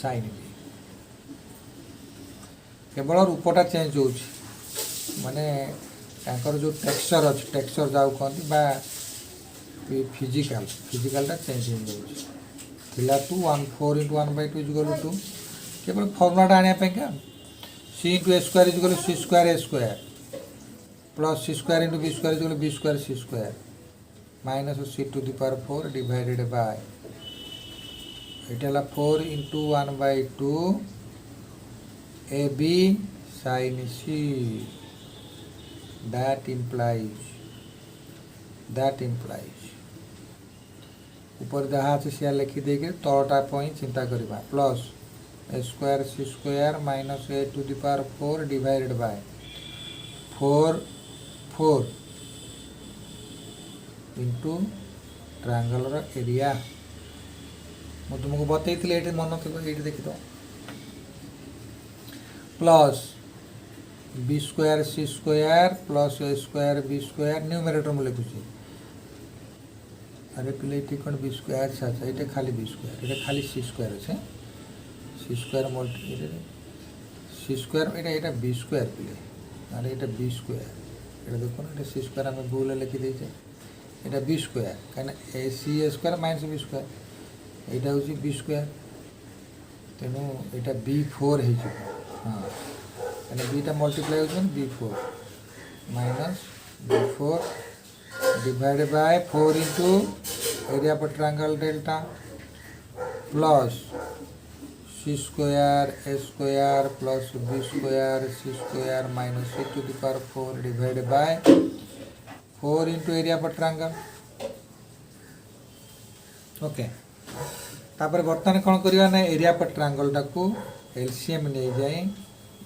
sine B. केवल रूपटा चेंज हो माने जो टेक्सचर अच्छे टेक्सचर जाऊ कहती बा फिजिकालटा चेंज हो जाए 4 इंटू 1/2 इक्वल टू केवल फर्मुलाटा आने क्या C into A square equal C square A square plus C square into B square equal B square C square minus C to the power 4 divided by इटा 4 into 1/2 A B sine C. That implies ऊपर जहाँ अच्छे सिया लिखी देके तलटा चिंता करवा plus A square C square minus A to the power 4 divided by 4 into triangle area मुझे तुमको बतई ये मन थी ये देखी दो plus B square C square plus ए स्क्वायर बी स्क्वायर न्यूमरेटर में लिखुची अरे पिले ये कौन बी स्क्वायर अच्छा अच्छा ये खाली बी स्क्वायर ये खाली सी स्क्वायर अच्छे सी स्क्वायर मल्टी सी स्क्वायर ये बी स्क्वायर पिले अरे ये बी स्क्वायर এটা দেখুন এটা সি স্কোয়ার আমি ভুলে লিখি দিয়েছে এটা বি স্কোয়ার কারণ A C A square minus B square এইটা হচ্ছে বি স্কোয়ার তেণু এটা B4 ହେଇଯିବ ହଁ କାରଣ ବିଟା ମଲ୍ଟିପ୍ଲାଏ ହେଉଛି B4 minus B4 divide by 4 into area पर triangle delta plus C square A square plus B square C square minus C to the power 4 divide by 4 into area पर triangle okay तापर बर्तमान कौन करवा ना area पर triangle टाको LCM नहीं जाए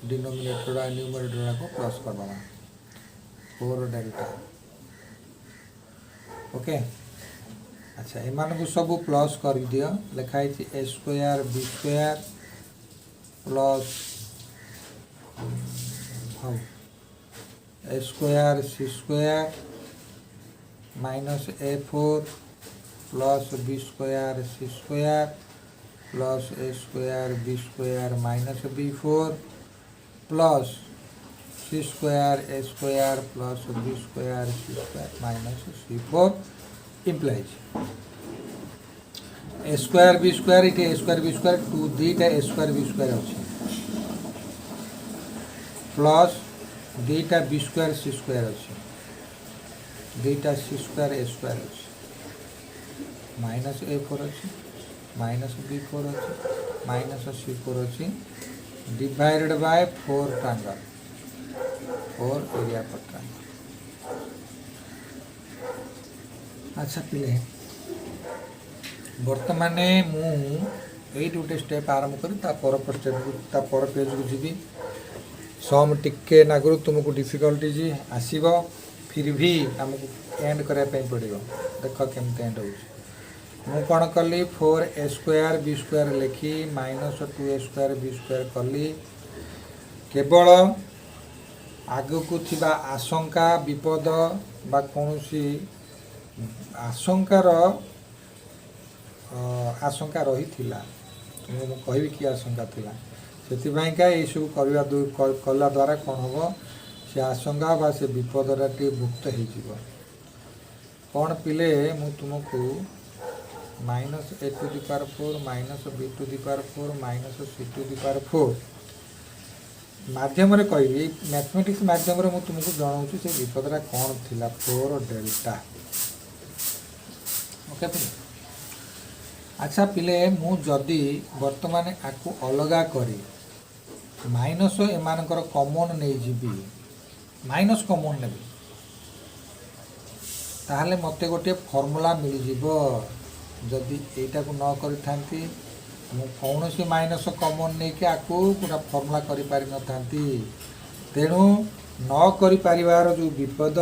डिनोमिनेटर न्यूमरेटर को प्लस कर देना 4 डेल्टा ओके अच्छा एमान को सब प्लस कर दियो लिखाई A square B square plus A square C square minus A4 plus B square C square plus A square B square minus B4 plus C square A square plus B square C square minus C4 implies A square B square इटे A square B square 2 दीटा A square B square अच्छे plus दीटा B square C square अच्छे दीटा C square A square अच्छे minus A4 अच्छे minus B4 अच्छे minus C4 अच्छे डिवाइडेड बाय 4 ट्रायंगल 4 एरिया पर ट्रायंगल अच्छा पिले बर्तमान मुझे गोटे स्टेप आरंभ करी स्टेप पर पेज को जी सम टिके नागरू तुमको डिफिकल्टीज आसब फिर भी आमको एंड करने पड़ो देख केमती एंड हो कौन कली 4a स्क्वायर बी स्क्वायर लिखी minus 2a square B square कली केवल आगकू थिबा आशंका विपद बा कौनसी आशंका रही थिला तुमको कहबी कि आशंका थिला सेतिबाईका ये सब कला द्वारा कौन हम से आशंका बा से विपदटा टे मुक्त हो कौन पिले मु तुमको minus A to the power 4 minus B to the power 4 minus C to the power 4 माध्यम कहबी मैथमेटिक्स माध्यम तुमको जनाऊँ से विपदटा कौन थिला 4 डेल्टा ओके पिले अच्छा पिले मु जदि वर्तमान आपको अलगा करी माइनस एमानकर कॉमन नहीं जीवी माइनस कॉमन ने ताहले मते गोटे फॉर्मूला मिल जीवो जदि एटा को न करि थांती मु कौनसी माइनस कॉमन नहीं के आपको पूरा फॉर्मूला करि पारि न थांती तेणु न करि पारिबार जो विपद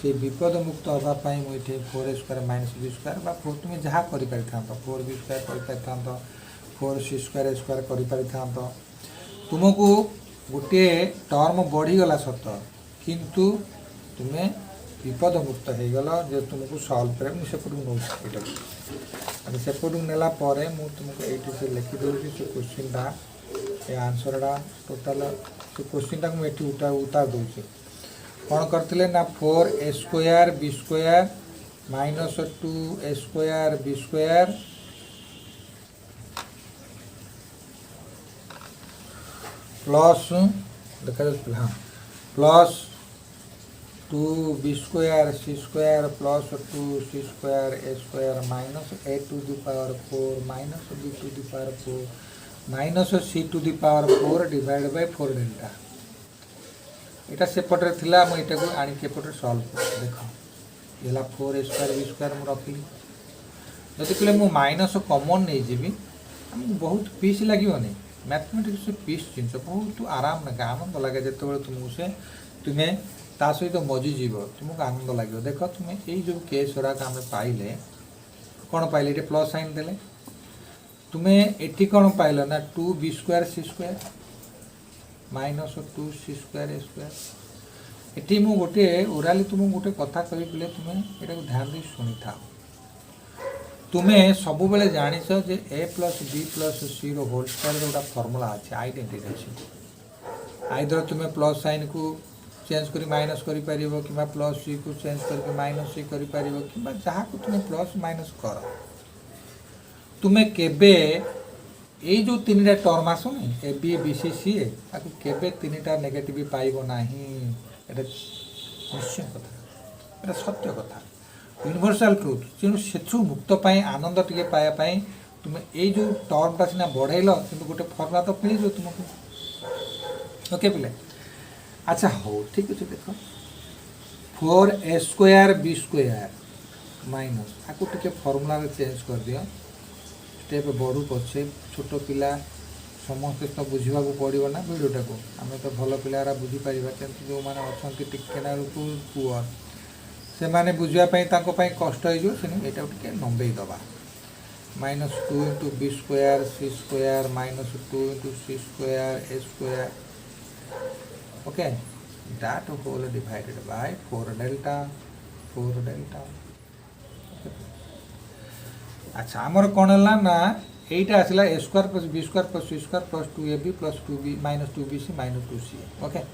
से विपद मुक्त होगा पाई मुझे 4a square minus B square बा 4 तुम जहाँ करि पारि थांतो 4b स्क्वायर करि पारि थांतो 4c स्क्वायर a स्क्वायर करि पारि थांतो तुमको गोटे टर्म बढ़ी गला सत किंतु तुम्हें विपद मुक्त हो गला जो तुमको सॉल्व करे मुझे सेपट को नौ सेपट को नेला परे मु तुमको एटी से लिखि देउछि से क्वेश्चन दा ए आंसर दा टोटल से क्वेश्चन दा मु एटी उतार देउछि कौन करते ना 4a square B square minus 2a square B square plus देखा हाँ plus 2b square c square plus 2c square a square minus a to the power 4 minus b to the power 4 minus c to the power 4 divide by 4 delta इटा सेपटे थिला मु इटा को आनी केपटे solve देख येला 4a स्क्वायर b स्क्वायर मु रखली जदि कहले मु माइनस कॉमन नहीं जीवी हमको बहुत पीस लागियो नहीं मैथमेटिक्स पीस जिनस बहुत आराम लगे आनंद लगे जिते तुमको से तुम्हें ता सहित मजी जीव तुमको आनंद लगे देख तुम्हें ये जो केस गुराक आम पाइले कौन पाइले ये प्लस साइन देले तुम्हें एटी कौन पाइल ना 2b square c square minus 2c square a square eighty मु गोटे ओराली तुमको गोटे कथा कही बोले तुम्हें यहाँ ध्यान दे शुणी था तुम्हें सब बेले जानिछ जे a plus b plus c whole square गोटा फॉर्मूला अच्छे आइडेंटिटी अच्छे आइदर तुम्हें प्लस साइन को चेंज करी माइनस करि परिबो किबा प्लस सी को चेंज करके माइनस सी करि परिबो किबा जहाँ को तुम प्लस माइनस कर तुमे केबे ये जो तीन टा टर्म आसुनी A B B C C A ताकू केबे तीनटा नेगेटिव पाइबो नाही एटा निश्चय कथा एटा सत्य कथा यूनिवर्सल ट्रुथ तेणु से मुक्त पाई आनंद टिके पाया पाई तुम ये जो टर्मटा सीना बढ़ेल कि गोटे फर्मुला तो मिल जाओ तुमको ओके पिले अच्छा हो ठीक अच्छे देख 4a square B square minus आपको टिके फर्मुला चेंज कर दियो स्टेप बढ़ू पछे छोट पिला समस्ते तो बुझा पड़ो ना भिडटा को आम तो भल पिला बुझीपर कि जो मैंने अच्छा टिके ना पुअर से मैंने बुझापी कष्ट हो नंबे दबा -2 into B square C square -2 into C square A square okay that whole divided by 4 delta अच्छा आमर कौन है ना यहीटा आसला A square plus B square plus C square plus 2ab plus 2b -2bc -2c okay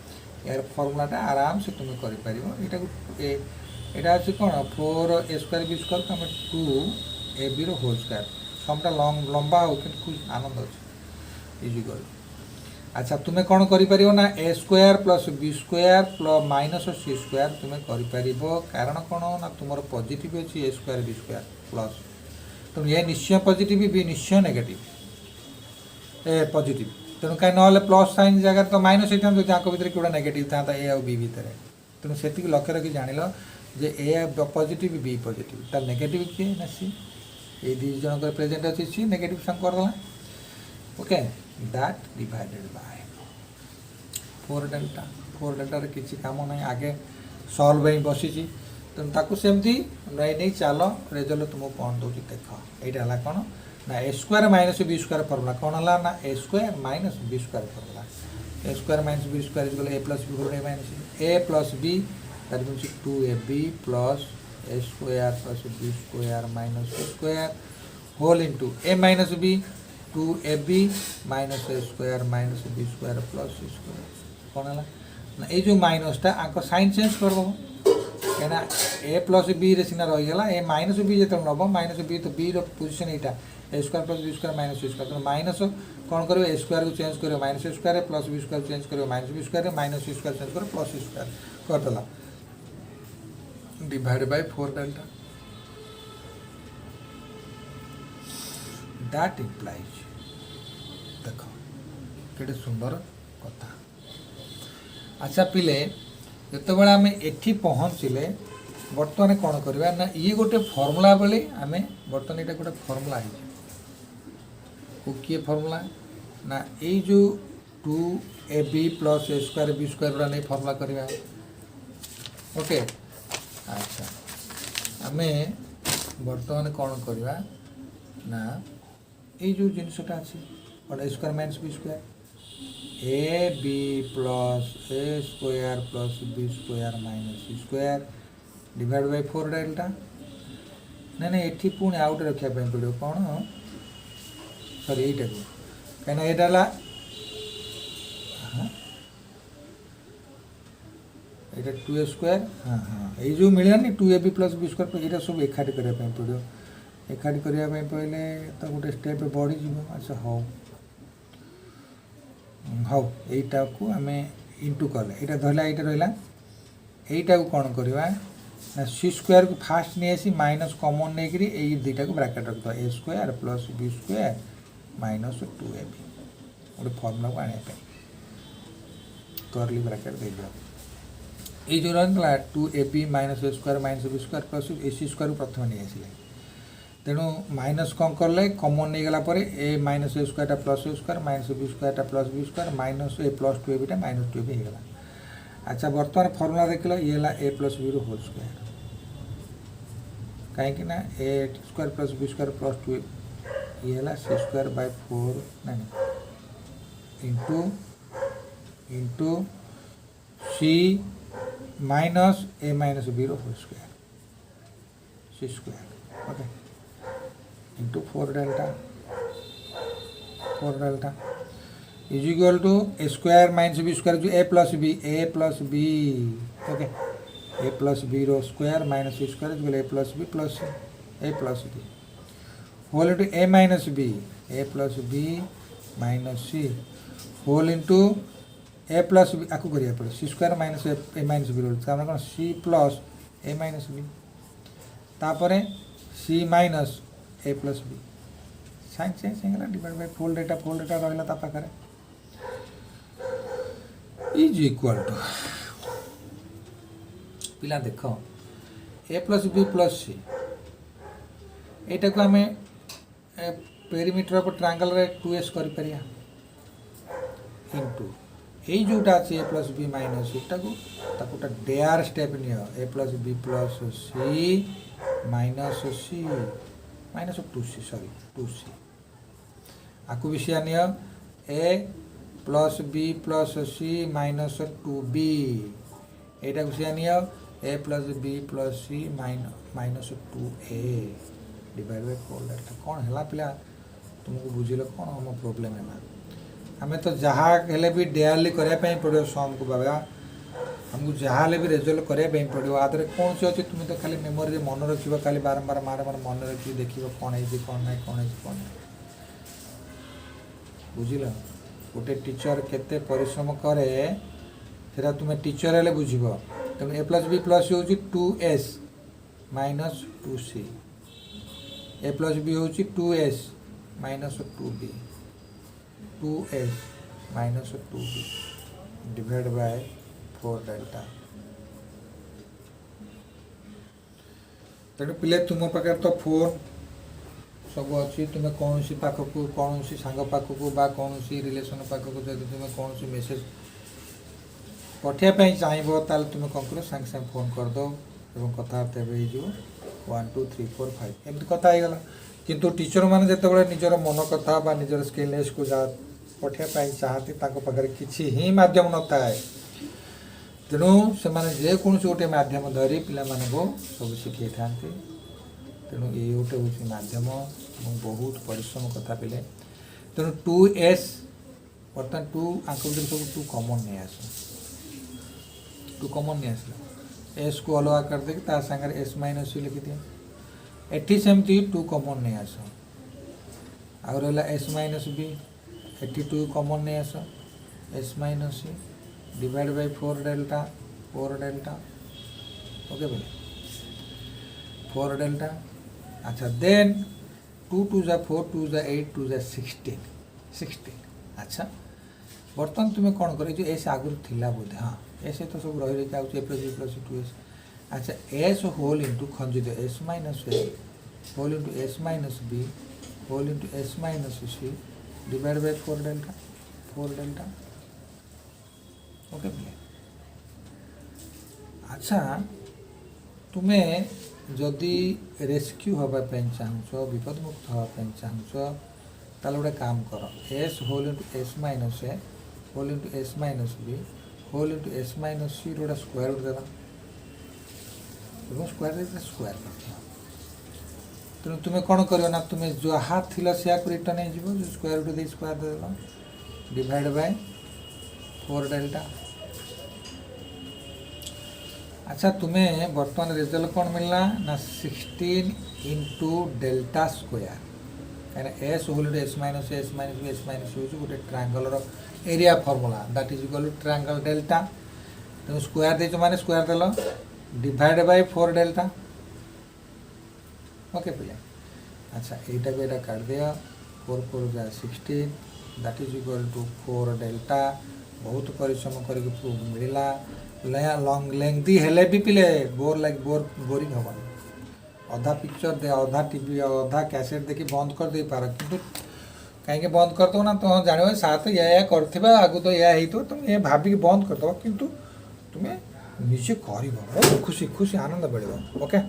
यार फर्मुलाटा आराम से तुम कर এটা হচ্ছে কোন 4a স্কয়ার বি স্কয়ার তো আমরা 2ab র হোল স্কয়ার সমটা লম্বা हो কিন্তু খুব আনন্দ আছে ইজিকল আচ্ছা তুমি কোন করি পারিও না a square plus b square plus minus c square তুমি করি পারিবো কারণ কোন না তোমার পজিটিভ আছে a square b square plus তুমি a নিশ্চয় পজিটিভ b নিশ্চয় নেগেটিভ a পজিটিভ তেଣୁ କାହିଁ ନହେଲେ ପ୍ଲସ୍ ସାଇନ୍ ଜାଗାରେ ତ ମାଇନସ୍ ହେଇଥାନ୍ତା ଯଦି ଆଙ୍କ ଭିତରେ କେଉଁଟା ନେଗେଟିଭ୍ ଥାନ୍ତା ଏ ଆଉ ବି ଭିତରେ ତେଣୁ ସେତିକି ଲକ୍ଷ୍ୟ ରଖି ଜାଣିଲ जे ए पॉजिटिव बी पॉजिटिव तार नेगेटिव किए ना सी ये दी जन प्रेजेंट अच्छी सी नेगेटिव संग करदेला okay that divided by 4 delta रे किसी काम नहीं आगे सॉल्व ही बसी तेणु ताकू सेमती नहीं चलो रेजल्ट तुमको कौन दूसरी देख यहाँ है कौन ना A square minus B square formula कौन है ना A square minus B square formula A square minus B square is A plus B A minus A plus B that means 2ab plus a square plus b square minus a square whole into a minus b 2ab minus a square minus b square plus c square कौन है ना ये जो minus टा आंको sign change कर दो कहना a plus b रे सिना रही गला a माइनस b जेत नबो माइनस b तो b रो पोजीशन एटा a square plus b square minus c square तो माइनस कौन करो a स्क्वायर को चेंज करो minus a square plus b square change करो minus b square minus c square change करो प्लस c स्क्वायर कर देला divided by 4 delta that implies देखो केटे सुंदर कथा अच्छा पिले जिते बड़ा आम एठी पहुँचले बर्तमान कौन करवा ना ये गोटे फर्मुला बेले आम बर्तमान ये गोटे फर्मुला है किए फर्मुला ना ये जो 2ab plus a square b square नहीं फर्मुला करवा ओके अच्छा आम बर्तमान कौन करवा ना ये जो जिनसटा अच्छी A square minus B square A B plus A square plus B square minus C square divide by 4 delta नहीं नहीं ये पुणी आउट रखापी पड़ो कौन सॉरी यहीटा को कहीं यहाँ ये 2a स्क्वायर हाँ हाँ ये जो मिलानी 2ab प्लस बी स्क्वायर यहाँ सब एकाठी करने पड़ो एकाठी करने पड़े तो गोटे स्टेप बढ़ी अच्छा हाँ हाँ यहीटा को आम इंटू कले यहाँ धरला यहाँ रहा यहीटा को कौन करवा ना सी स्क्वायर को फास्ट नहीं आसी माइनस कमन नहीं करी यही दुईटा को ब्रैकेट रखद A square plus B square minus 2ab गोटे फर्मुला को आने करली ब्रैकेट दे दिया ये जो रहा 2ab minus A square minus B square plus A C square प्रथम नहीं आसिले तेणु माइनस कौन कले कमन नहीं गला A minus A square plus A square minus B square plus B square minus A plus 2ab minus 2ab होगा अच्छा बर्तमान फर्मुला देख लो ये है A plus B whole square कहीं ना A square plus B square plus 2 ये है सी स्क्वायर बाय 4 नहीं into C minus A minus B whole square C square okay into 4 delta is equal to A square minus B square जो A plus B okay A plus B रो square minus B square is A plus B whole into A minus B minus C whole into A plus B आपको करिया पड़े C square minus ए minus B रोल कौन C plus ए minus B तापर C minus A plus B साइंस divide by फोल्ड डेटा रहा ता पाखरे इज इक्वल टू पिला देख ए प्लस बी प्लस सी एटा को आमे पेरीमीटर ऑफ ट्रायंगल रे 2s करि परिया इनटू ए जोटा अछि ए प्लस बी माइनस एटा को ताकुटा डेयर स्टेप नियो A plus B plus C minus C minus 2c sorry 2c आकु विषय नियो A plus B plus C minus 2b एटा विषय नियो A plus B plus C minus 2a divide by 4 delta कौन हला पिला तुमको बुझिलो कौन हम प्रॉब्लम है हमें तो जहाँ हेले भी डेयरली करया पई पड़ो सम को बाबा हमको जहाँ हेले भी रिजल्ट करया पई पड़ो आदरे कौन से अछि तुम तो खाली मेमोरी रे मन रखिबो खाली बारंबार मन रखि देखिबो कौन है कौन नहीं कौन है कौन बुझिल गोटे टीचर केते परिश्रम करे सेटा तुम टीचर हेले बुझिबो तेणु ए प्लस बी प्लस होची 2s माइनस 2c ए प्लस बी होची 2s minus 2b 2s minus 2b divide by 4 delta तेणु पिले तुम पाखे तो फोन सब अच्छी तुम्हें कौन सी पाख को कौन सी सांग पाख को बा कौन सी रिलेशन पाख को जब तुम्हें कौन सी मेसेज पठाइबा चाहिए ताल तुम कौन कर सांगे सांगे फोन कर दो और कथबार्ता हो 1 2 3 4 5 एमती कथा हो गला किंतु टीचर मैंने जो निजर मन कथा बा निजर स्किलनेस को जहाँ पठाइबा चाहती पाखे किसी ही मध्यम न थाए तेणु से जेकोसी गोटे मध्यम धरी पिला को सब शिखई था तेणु ये गोटे हूँ मध्यम बहुत परिश्रम कथा पिले तेणु 2s बर्तमान 2 आंक भर सब 2 कमन नहीं आस 2 कमन नहीं आसला s को अलग कर देख सागर s माइनस सी लिखि दिए एटी सेमती 2 कमन नहीं आस आ रहा s माइनस बी एटी 2 कमन नहीं आस s minus C divide by 4 delta okay बोले 4 डेल्टा अच्छा देन 2 2 जा 4 2 जा 8 2 जा 16 अच्छा बर्तमान तुम्हें कौन कर जो एस आगुरी थिला बोधे हाँ एस तो सब रही रही आउे प्लस बी प्लस 2s अच्छा एस होल इंटू खंजित S minus A whole into S minus B whole into S minus C divide by 4 delta okay भले अच्छा तुम्हें जदि रेस्क्यू हाँपाई चाहूँ विपद मुक्त हाँपाई चाहूँ ताल गोटे काम कर S whole into S minus ए whole into S minus B whole into S minus C रोटा स्क्वायर रूट देना स्क्वायर कर तेणु तुम्हें कौन कर ना तुम्हें जहाँ थी से रिटर्न हो स्क्वायर रूट दे स्क्वायर देदेल डिवाइड बाय 4 डेल्टा अच्छा तुम्हें बर्तमान रिजल्ट कौन मिलना ना 16 इंटू डेल्टा स्क्वायर कहीं S whole S minus B गोटे triangle area formula that is equal to triangle delta तेणु स्क्वायर दे माने स्क्वायर देल डिवाइड बाय 4 डेल्टा ओके पिले अच्छा एटा को एटा काट दिया 4 4 जा 16 that is equal to 4 delta बहुत परिश्रम करके प्रूफ मिलला लॉन्ग लेंथी हेले भी पिले बोरिंग हम अधा पिक्चर दे अधा टीवी अधा कैसेट देखी बंद कर दे पार किंतु कहीं बंद कर दो ना तो जान साथ या कर आगु तो या तुम ये भाविक बंद कर दो किंतु तुम्हें निजे कर खुशी खुशी आनंद बढ़ ओके।